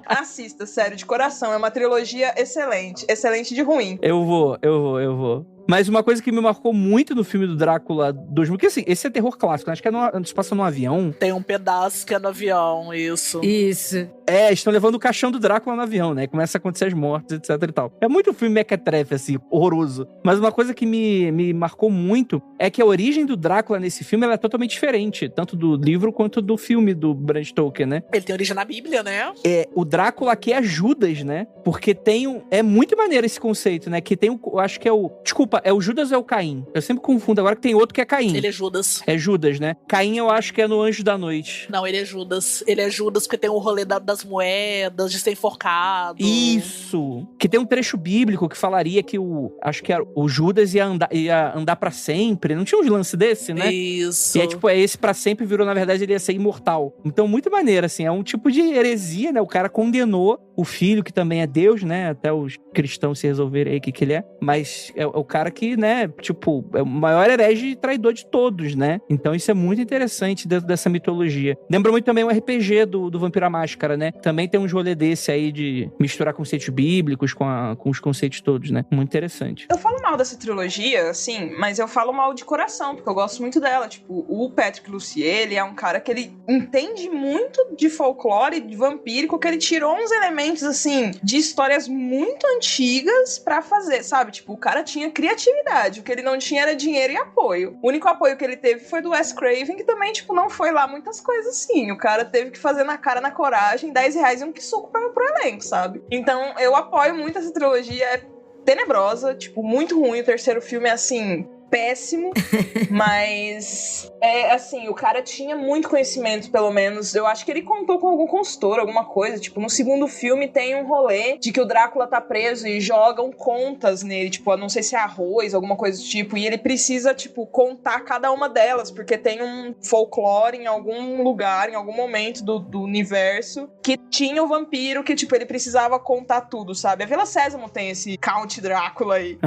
Assista, sério, de coração. É uma trilogia excelente. Excelente de ruim. Eu vou. Mas uma coisa que me marcou muito no filme do Drácula 2000, que assim, esse é terror clássico, né? Acho que se passa num avião. Tem um pedaço que é no avião, isso. Isso. Estão levando o caixão do Drácula no avião, né? Começa a acontecer as mortes, etc e tal. É muito filme mequetrefe, assim, horroroso. Mas uma coisa que me marcou muito é que a origem do Drácula nesse filme, ela é totalmente diferente, tanto do livro quanto do filme do Bram Stoker, né? Ele tem origem na Bíblia, né? O Drácula aqui é Judas, né? Porque tem é muito maneiro esse conceito, né? Que tem eu acho que é o... Desculpa, é o Judas ou é o Caim? Eu sempre confundo agora que tem outro que é Caim. Ele é Judas. É Judas, né? Caim eu acho que é no Anjo da Noite. Não, ele é Judas. Ele é Judas porque tem o rolê das moedas, de ser enforcado. Isso! Que tem um trecho bíblico que falaria que acho que o Judas ia andar pra sempre. Não tinha um lance desse, né? Isso. E esse pra sempre virou, na verdade, ele ia ser imortal. Então, muito maneiro, assim. É um tipo de heresia, né? O cara condenou o filho, que também é Deus, né? Até os cristãos se resolverem aí o que ele é. Mas é o cara que, né? Tipo, é o maior herege e traidor de todos, né? Então, isso é muito interessante dentro dessa mitologia. Lembra muito também o RPG do Vampiro à Máscara, né? Também tem um rolê desse aí de misturar conceitos bíblicos com os conceitos todos, né? Muito interessante. Eu falo mal dessa trilogia, assim, mas eu falo mal de coração, porque eu gosto muito dela. Tipo, o Patrick Lussier, ele é um cara que ele entende muito de folclore, de vampírico, que ele tirou uns elementos, assim, de histórias muito antigas pra fazer, sabe? Tipo, o cara tinha criatividade, o que ele não tinha era dinheiro e apoio. O único apoio que ele teve foi do Wes Craven, que também, tipo, não foi lá muitas coisas assim. O cara teve que fazer na cara, na coragem, R$10 e um quisuco pro elenco, sabe? Então, eu apoio muito essa trilogia, é tenebrosa, tipo, muito ruim. O terceiro filme é, assim, péssimo, mas assim, o cara tinha muito conhecimento, pelo menos. Eu acho que ele contou com algum consultor, alguma coisa. Tipo, no segundo filme tem um rolê de que o Drácula tá preso e jogam contas nele, tipo, não sei se é arroz, alguma coisa do tipo, e ele precisa, tipo, contar cada uma delas, porque tem um folclore em algum lugar, em algum momento do universo, que tinha o vampiro que, tipo, ele precisava contar tudo, sabe? A Vila Sésamo tem esse Count Drácula aí.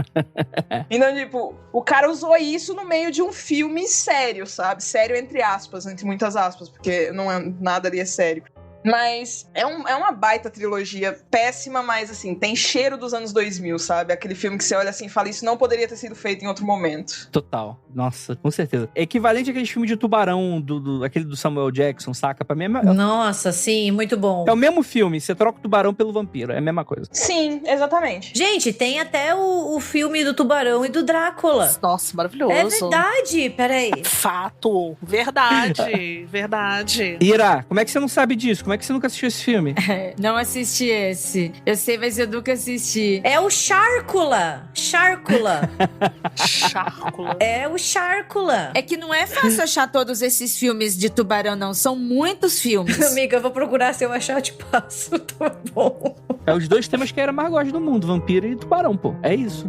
Então, tipo, o cara usou isso no meio de um filme sério, sabe? Sério entre aspas, entre muitas aspas, porque não é nada ali é sério. Mas é uma baita trilogia, péssima, mas assim, tem cheiro dos anos 2000, sabe? Aquele filme que você olha assim e fala, isso não poderia ter sido feito em outro momento. Total, nossa, com certeza. É equivalente àquele filme de tubarão, aquele do Samuel Jackson, saca? Pra mim Nossa, sim, muito bom. É o mesmo filme, você troca o tubarão pelo vampiro, é a mesma coisa. Sim, exatamente. Gente, tem até o filme do tubarão e do Drácula. Nossa, maravilhoso. É verdade, peraí. Fato, verdade, verdade. Ira, como é que você não sabe disso? Como é que você nunca assistiu esse filme? Não assisti esse. Eu sei, mas eu nunca assisti. É o Chárcula. Chárcula. Chárcula. É o Chárcula. É que não é fácil achar todos esses filmes de tubarão, não. São muitos filmes. Amiga, eu vou procurar, se eu achar, eu te passo. Tá bom. É os dois temas que era mais gosto do mundo, vampiro e tubarão, pô. É isso.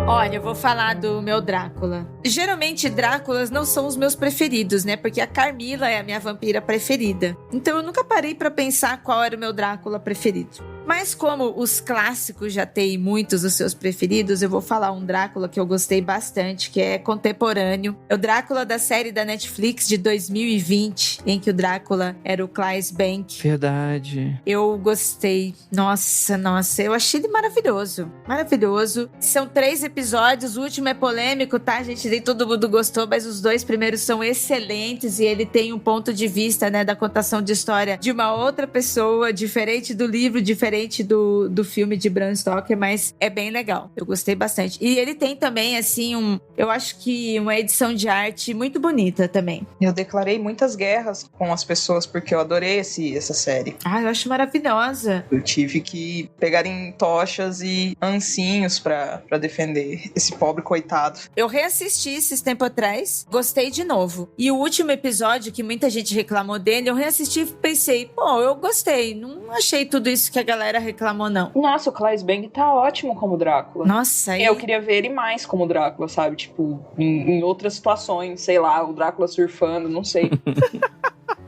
Olha, eu vou falar do meu Drácula. Geralmente, Dráculas não são os meus preferidos, né? Porque a Carmila é a minha vampira preferida. Então, eu nunca parei pra pensar qual era o meu Drácula preferido. Mas como os clássicos já têm muitos dos seus preferidos, eu vou falar um Drácula que eu gostei bastante, que é contemporâneo. É o Drácula da série da Netflix de 2020, em que o Drácula era o Claes Bank. Verdade. Eu gostei. Nossa, eu achei ele maravilhoso. Maravilhoso. São 3 episódios, o último é polêmico, tá, gente? Nem todo mundo gostou, mas os 2 primeiros são excelentes e ele tem um ponto de vista, né, da contação de história de uma outra pessoa, diferente do livro, diferente do filme de Bram Stoker, mas é bem legal. Eu gostei bastante. E ele tem também, assim, eu acho que uma edição de arte muito bonita também. Eu declarei muitas guerras com as pessoas porque eu adorei essa série. Ah, eu acho maravilhosa. Eu tive que pegar em tochas e ancinhos pra defender esse pobre coitado. Eu reassisti esses tempos atrás, gostei de novo. E o último episódio, que muita gente reclamou dele, eu reassisti e pensei, pô, eu gostei. Não achei tudo isso que a galera reclamou, não. Nossa, o Claes Bang tá ótimo como Drácula. Nossa, eu queria ver ele mais como Drácula, sabe? Tipo, em outras situações, sei lá, o Drácula surfando, não sei.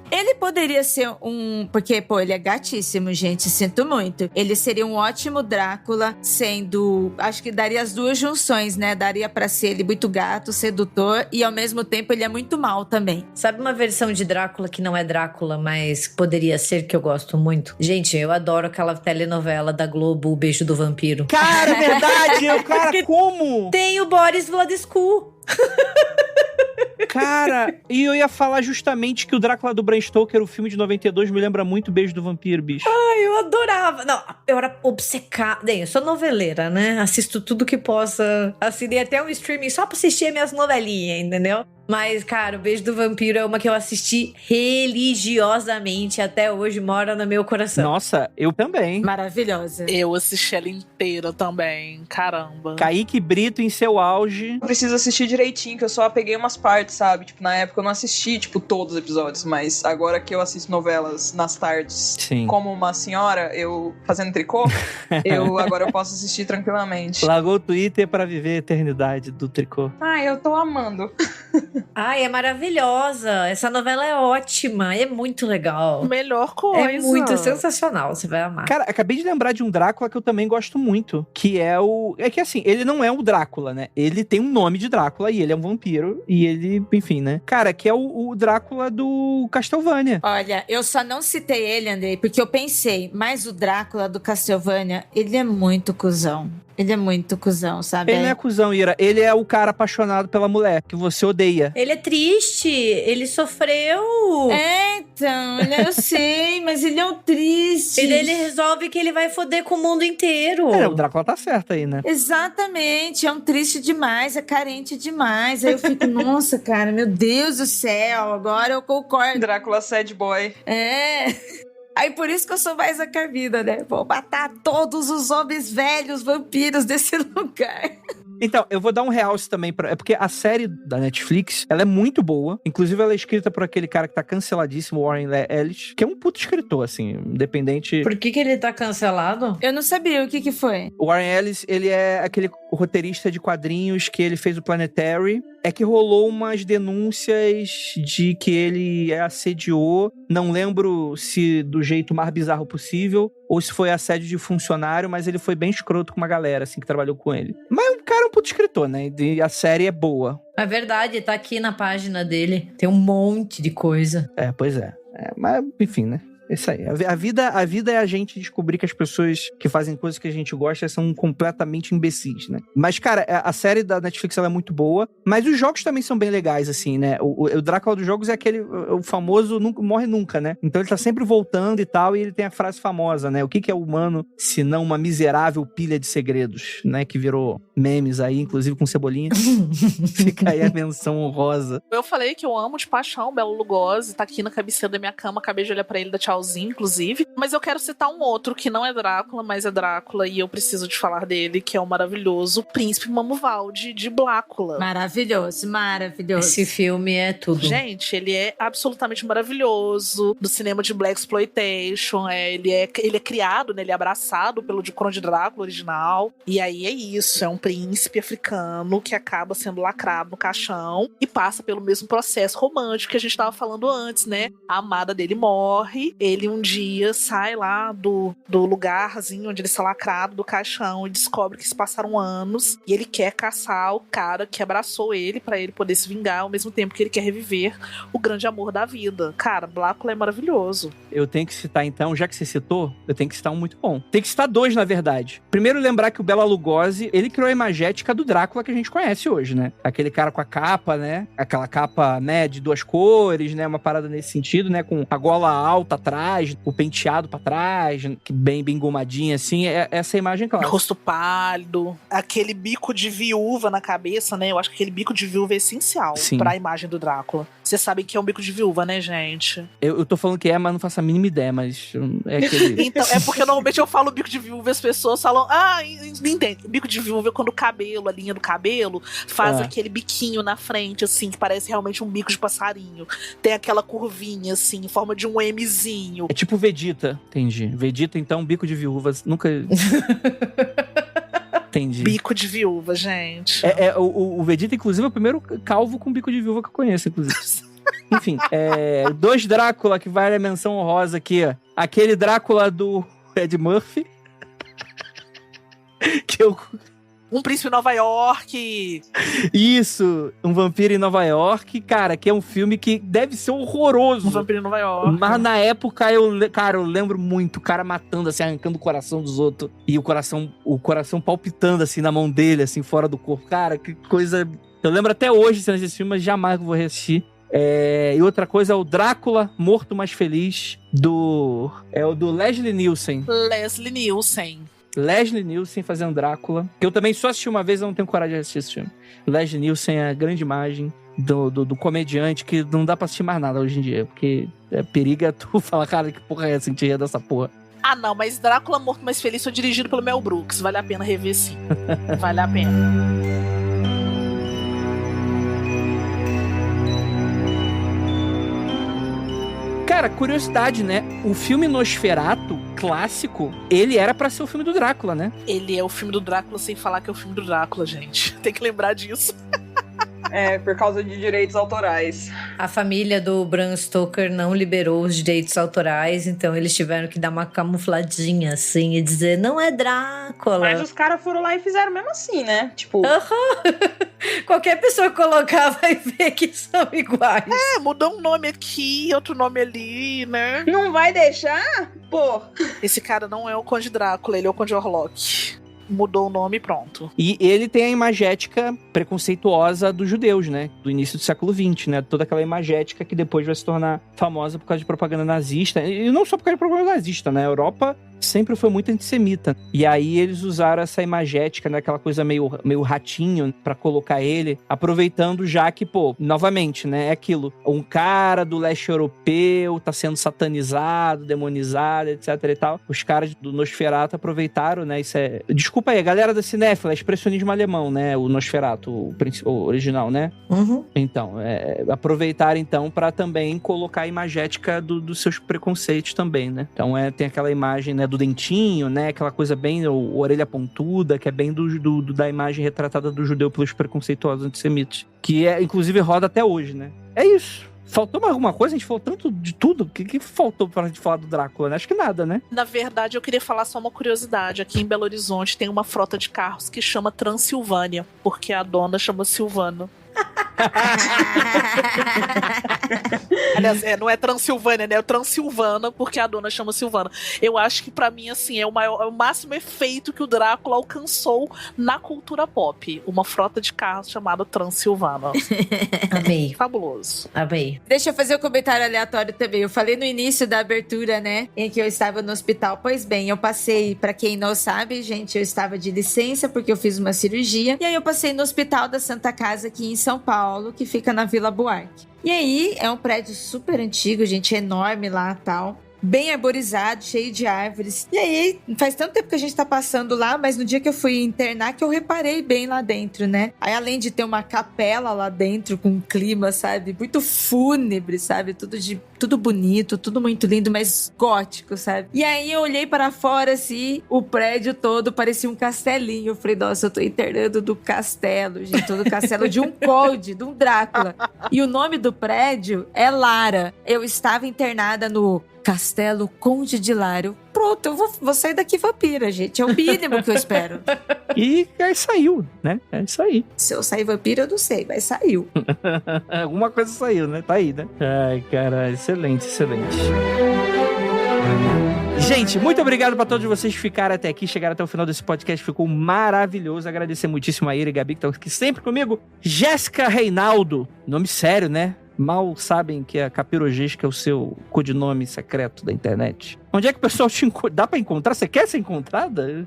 Ele poderia ser porque, pô, ele é gatíssimo, gente, sinto muito. Ele seria um ótimo Drácula, sendo... Acho que daria as duas junções, né? Daria pra ser ele muito gato, sedutor, e ao mesmo tempo ele é muito mal também. Sabe uma versão de Drácula que não é Drácula, mas poderia ser, que eu gosto muito? Gente, eu adoro aquela telenovela da Globo, O Beijo do Vampiro. Cara, é verdade! Cara, como? Tem o Boris Vladescu. Cara, e eu ia falar justamente que o Drácula do Bram Stoker, o filme de 92, me lembra muito Beijo do Vampiro, bicho. Ai, eu adorava. Não, eu era obcecada. Bem, eu sou noveleira, né? Assisto tudo que possa. Assinei até um streaming só pra assistir as minhas novelinhas, entendeu? Mas, cara, o Beijo do Vampiro é uma que eu assisti religiosamente. Até hoje mora no meu coração. Nossa, eu também. Maravilhosa. Eu assisti ela inteira também. Caramba. Kaique Brito em seu auge. Eu preciso assistir direitinho, que eu só peguei umas partes, sabe? Tipo, na época eu não assisti, tipo, todos os episódios, mas agora que eu assisto novelas nas tardes, Sim. como uma senhora, eu fazendo tricô, agora eu posso assistir tranquilamente. Largou o Twitter pra viver a eternidade do tricô. Ah, eu tô amando. Ai, é maravilhosa. Essa novela é ótima. É muito legal. Melhor coisa. É muito sensacional. Você vai amar. Cara, acabei de lembrar de um Drácula que eu também gosto muito, que é o... É que assim, ele não é o Drácula, né? Ele tem um nome de Drácula e ele é um vampiro e ele, enfim, né? Cara, que é o Drácula do Castlevania. Olha, eu só não citei ele, Andrei, porque eu pensei, mas o Drácula do Castlevania, ele é muito cuzão. Ele é muito cuzão, sabe? Ele não é cuzão, Ira. Ele é o cara apaixonado pela mulher, que você odeia. Ele é triste. Ele sofreu. Então, eu sei, mas ele é um triste. E daí ele resolve que ele vai foder com o mundo inteiro. O Drácula tá certo aí, né? Exatamente, é um triste demais, é carente demais. Aí eu fico, nossa, cara, meu Deus do céu, agora eu concordo. Drácula sad boy. Aí por isso que eu sou mais a Carmina, né? Vou matar todos os homens velhos vampiros desse lugar. Então, eu vou dar um realce também, é porque a série da Netflix, ela é muito boa. Inclusive, ela é escrita por aquele cara que tá canceladíssimo, Warren Ellis, que é um puto escritor, assim, independente... Por que ele tá cancelado? Eu não sabia o que foi. O Warren Ellis, ele é aquele roteirista de quadrinhos que ele fez o Planetary. É que rolou umas denúncias de que ele assediou, não lembro se do jeito mais bizarro possível, ou se foi assédio de funcionário, mas ele foi bem escroto com uma galera, assim, que trabalhou com ele. Mas o cara é um puto escritor, né? E a série é boa. É verdade, tá aqui na página dele. Tem um monte de coisa. Pois é. Mas, enfim, né? Isso aí. A vida é a gente descobrir que as pessoas que fazem coisas que a gente gosta são completamente imbecis, né? Mas, cara, a série da Netflix ela é muito boa, mas os jogos também são bem legais, assim, né? O Drácula dos jogos é aquele, o famoso nunca, morre nunca, né? Então ele tá sempre voltando e tal, e ele tem a frase famosa, né? O que é o humano se não uma miserável pilha de segredos, né? Que virou memes aí, inclusive com Cebolinha. Fica aí a menção honrosa. Eu falei que eu amo de paixão Bela Lugosi, tá aqui na cabeceira da minha cama, acabei de olhar pra ele da tchau, inclusive, mas eu quero citar um outro que não é Drácula, mas é Drácula e eu preciso de falar dele, que é o maravilhoso Príncipe Mamuvaldi de Blácula. Maravilhoso, maravilhoso. Esse filme é tudo. Gente, ele é absolutamente maravilhoso, do cinema de Black Exploitation, ele é criado, né, ele é abraçado pelo Conde Drácula original, e aí é isso, é um príncipe africano que acaba sendo lacrado no caixão e passa pelo mesmo processo romântico que a gente tava falando antes, né? A amada dele morre, ele um dia sai lá do lugarzinho onde ele está lacrado, do caixão, e descobre que se passaram anos e ele quer caçar o cara que abraçou ele pra ele poder se vingar, ao mesmo tempo que ele quer reviver o grande amor da vida. Cara, Blácula é maravilhoso. Eu tenho que citar então, já que você citou, eu tenho que citar um muito bom. Tem que citar dois, na verdade. Primeiro, lembrar que o Bela Lugosi, ele criou a imagética do Drácula que a gente conhece hoje, né? Aquele cara com a capa, né? Aquela capa, né, de duas cores, né? Uma parada nesse sentido, né? Com a gola alta atrás, o penteado pra trás, bem engomadinho, assim, essa imagem clássica. Rosto pálido, aquele bico de viúva na cabeça, né? Eu acho que aquele bico de viúva é essencial pra imagem do Drácula. Vocês sabem que é um bico de viúva, né, gente? Eu tô falando que mas não faço a mínima ideia, mas é aquele... Então, é porque normalmente eu falo bico de viúva e as pessoas falam, não entende. Bico de viúva é quando o cabelo, a linha do cabelo, faz aquele biquinho na frente, assim, que parece realmente um bico de passarinho. Tem aquela curvinha, assim, em forma de um Mzinho. É tipo Vegeta, entendi. Vegeta, então, bico de viúvas. Nunca... Entendi. Bico de viúva, gente. O Vegeta, inclusive, é o primeiro calvo com bico de viúva que eu conheço, inclusive. Enfim, 2 Drácula que vale a menção honrosa aqui, ó. Aquele Drácula do Ed Murphy. Que eu... Um Príncipe em Nova York. Isso, Um Vampiro em Nova York, cara, que é um filme que deve ser horroroso. Um Vampiro em Nova York. Mas na época, eu lembro muito, o cara matando, assim, arrancando o coração dos outros. E o coração palpitando, assim, na mão dele, assim, fora do corpo. Cara, que coisa... Eu lembro até hoje, cenas desse filme, mas jamais vou reassistir. E outra coisa é o Drácula Morto Mais Feliz, é o do Leslie Nielsen. Leslie Nielsen fazendo Drácula, que eu também só assisti uma vez, eu não tenho coragem de assistir esse filme. Leslie Nielsen é a grande imagem do comediante que não dá pra assistir mais nada hoje em dia, porque periga tu falar, cara, que porra é essa, sentir dessa porra. Ah, não, mas Drácula Morto Mais Feliz foi dirigido pelo Mel Brooks, vale a pena rever sim. Vale a pena. Cara, curiosidade, né? O filme Nosferatu, clássico, ele era pra ser o filme do Drácula, né? Ele é o filme do Drácula sem falar que é o filme do Drácula, gente. Tem que lembrar disso. Por causa de direitos autorais. A família do Bram Stoker não liberou os direitos autorais, então eles tiveram que dar uma camufladinha, assim, e dizer, não é Drácula. Mas os caras foram lá e fizeram mesmo assim, né? Tipo... Qualquer pessoa colocar vai ver que são iguais. Mudou um nome aqui, outro nome ali, né? Não vai deixar? Pô. Esse cara não é o Conde Drácula, ele é o Conde Orlok. Mudou o nome e pronto. E ele tem a imagética preconceituosa dos judeus, né? Do início do século XX, né? Toda aquela imagética que depois vai se tornar famosa por causa de propaganda nazista. E não só por causa de propaganda nazista, né? A Europa sempre foi muito antissemita. E aí eles usaram essa imagética, né? Aquela coisa meio ratinho pra colocar ele, aproveitando já que, pô, novamente, né? É aquilo. Um cara do leste europeu tá sendo satanizado, demonizado, etc e tal. Os caras do Nosferatu aproveitaram, né? Isso é... Desculpa aí, a galera da cinéfila, é expressionismo alemão, né? O Nosferatu, o original, né? Uhum. Então, aproveitaram, então, pra também colocar a imagética dos seus preconceitos também, né? Então, tem aquela imagem, né? Do dentinho, né? Aquela coisa bem, orelha pontuda, que é bem da imagem retratada do judeu pelos preconceituosos antissemitas. Que, inclusive, roda até hoje, né? É isso. Faltou mais alguma coisa? A gente falou tanto de tudo. O que faltou pra gente falar do Drácula, né? Acho que nada, né? Na verdade, eu queria falar só uma curiosidade. Aqui em Belo Horizonte tem uma frota de carros que chama Transilvânia, porque a dona chama Silvano. Aliás, não é Transilvânia, né? É Transilvana, porque a dona chama Silvana. Eu acho que pra mim, assim, é o máximo efeito que o Drácula alcançou na cultura pop. Uma frota de carros chamada Transilvana. Amei. Fabuloso. Amei. Deixa eu fazer um comentário aleatório também. Eu falei no início da abertura, né? Em que eu estava no hospital. Pois bem, eu passei, pra quem não sabe, gente, eu estava de licença porque eu fiz uma cirurgia. E aí eu passei no Hospital da Santa Casa aqui em São Paulo, que fica na Vila Buarque. E aí, é um prédio super antigo, gente, enorme lá e tal. Bem arborizado, cheio de árvores. E aí, faz tanto tempo que a gente tá passando lá, mas no dia que eu fui internar que eu reparei bem lá dentro, né? Aí, além de ter uma capela lá dentro com um clima, sabe? Muito fúnebre, sabe? Tudo bonito, tudo muito lindo, mas gótico, sabe? E aí, eu olhei para fora, assim, o prédio todo parecia um castelinho. Eu falei, nossa, eu tô internando do castelo, gente. Do castelo de um conde, de um Drácula. E o nome do prédio é Lara. Eu estava internada no Castelo Conde de Lara. Pronto, eu vou sair daqui vampira, gente. É o mínimo que eu espero. E aí saiu, né? É isso aí. Se eu sair vampira, eu não sei, mas saiu. Alguma coisa saiu, né? Tá aí, né? Ai, cara, excelente, excelente. Gente, muito obrigado pra todos vocês que ficaram até aqui, chegaram até o final desse podcast, ficou maravilhoso. Agradecer muitíssimo a Ira e a Gabi, que estão aqui sempre comigo. Jéssica Reinaldo, nome sério, né? Mal sabem que a Capirogês, é o seu codinome secreto da internet. Onde é que o pessoal te encontra? Dá pra encontrar? Você quer ser encontrada?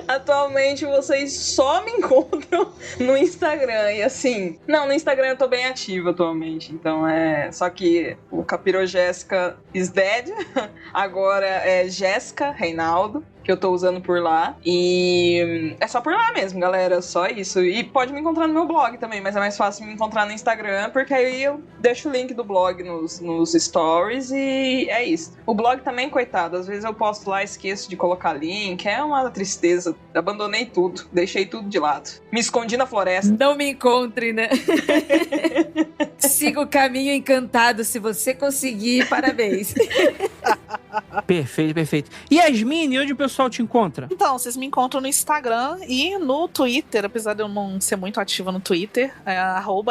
Atualmente vocês só me encontram no Instagram. E assim, no Instagram eu tô bem ativa atualmente. Então só que o Capirogéssica is dead. Agora é Jéssica Reinaldo. que eu tô usando por lá. E é só por lá mesmo, galera. Só isso. E pode me encontrar no meu blog também, mas é mais fácil me encontrar no Instagram, porque aí eu deixo o link do blog nos stories e é isso. O blog também, coitado, às vezes eu posto lá, esqueço de colocar link. É uma tristeza. Abandonei tudo. Deixei tudo de lado. Me escondi na floresta. Não me encontre, né? Siga o caminho encantado. Se você conseguir, parabéns. Perfeito. Yasmine, onde o pessoal te encontra? Então, vocês me encontram no Instagram e no Twitter, apesar de eu não ser muito ativa no Twitter, é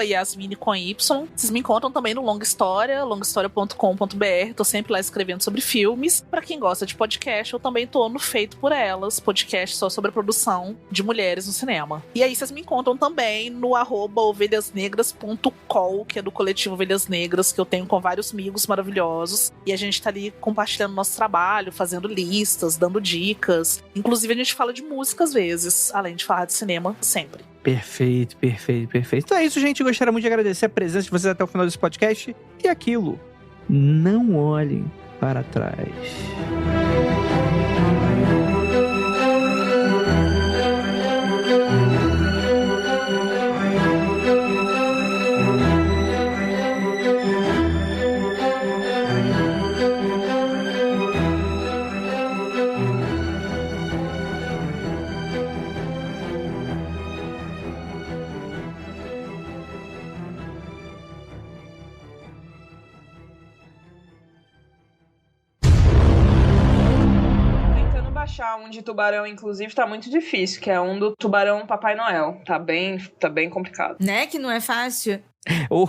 @Yasmine com Y. Vocês me encontram também no Longa História, longahistoria.com.br. Tô sempre lá escrevendo sobre filmes. Pra quem gosta de podcast, eu também tô no Feito por Elas, podcast só sobre a produção de mulheres no cinema. E aí vocês me encontram também no @ovelhasnegras.col, que é do coletivo Ovelhas Negras, que eu tenho com vários amigos maravilhosos. E a gente tá ali compartilhando nosso trabalho, fazendo listas, dando dicas. Inclusive a gente fala de música às vezes, além de falar de cinema sempre. Perfeito. Então é isso, gente. Eu gostaria muito de agradecer a presença de vocês até o final desse podcast. E aquilo, não olhem para trás. Achar um de tubarão, inclusive, tá muito difícil, que é um do tubarão Papai Noel. Tá bem complicado. Né? Que não é fácil.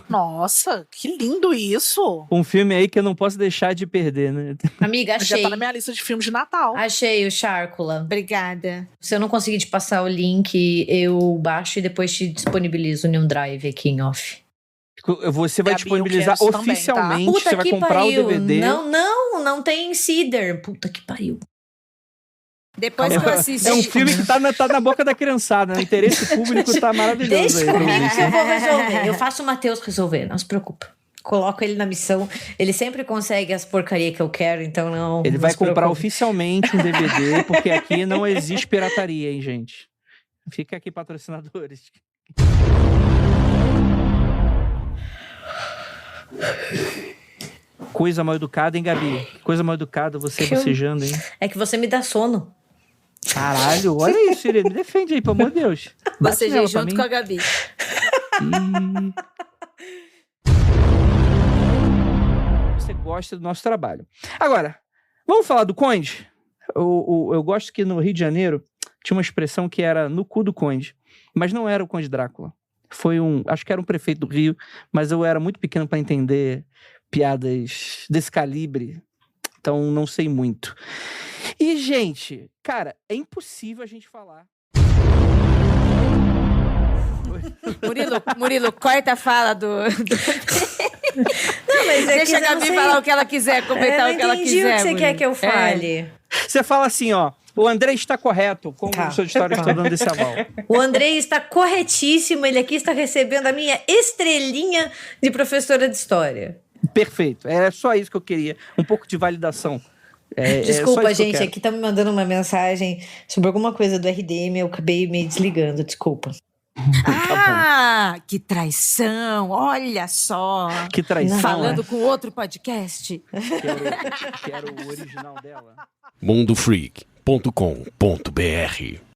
Nossa, que lindo isso! Um filme aí que eu não posso deixar de perder, né? Amiga, achei. Já tá na minha lista de filmes de Natal. Achei o Chárcula. Obrigada. Se eu não conseguir te passar o link, eu baixo e depois te disponibilizo no OneDrive aqui em off. Você vai Gabi, disponibilizar eu quero isso oficialmente, também, tá? você vai comprar pariu. o DVD. Não tem Cider. Puta que pariu. Depois que eu assisti. É um filme que tá na boca da criançada, né? O interesse público tá maravilhoso. Deixa aí, comigo que eu vou resolver. Eu faço o Matheus resolver, não se preocupa. Coloco ele na missão. Ele sempre consegue as porcarias que eu quero, então não. Ele não vai se comprar preocupe. oficialmente um DVD, porque aqui não existe pirataria, hein, gente? Fica aqui, patrocinadores. Coisa mal educada, hein, Gabi? Coisa mal educada, você bocejando, hein? É que você me dá sono. Caralho, olha isso, Irene. Me defende aí, pelo amor de Deus. Você já junto com a Gabi. Você gosta do nosso trabalho. Agora, vamos falar do Conde? Eu gosto que no Rio de Janeiro tinha uma expressão que era no cu do Conde. Mas não era o Conde Drácula. Acho que era um prefeito do Rio, mas eu era muito pequeno para entender piadas desse calibre. Então não sei muito. E, gente, cara, é impossível a gente falar. Murilo, corta a fala do... Não, mas deixa a Gabi falar o que ela quiser, comentar o que ela quiser. Eu entendi o que você quer que eu fale. Você fala assim, ó, o André está correto, como o professor de história está dando esse aval. O André está corretíssimo, ele aqui está recebendo a minha estrelinha de professora de história. Perfeito, é só isso que eu queria, um pouco de validação. Desculpa, gente, aqui tá me mandando uma mensagem sobre alguma coisa do RDM, eu acabei me desligando, desculpa. Ah, que traição, olha só. Que traição. Falando com outro podcast. Quero o original dela. mundofreak.com.br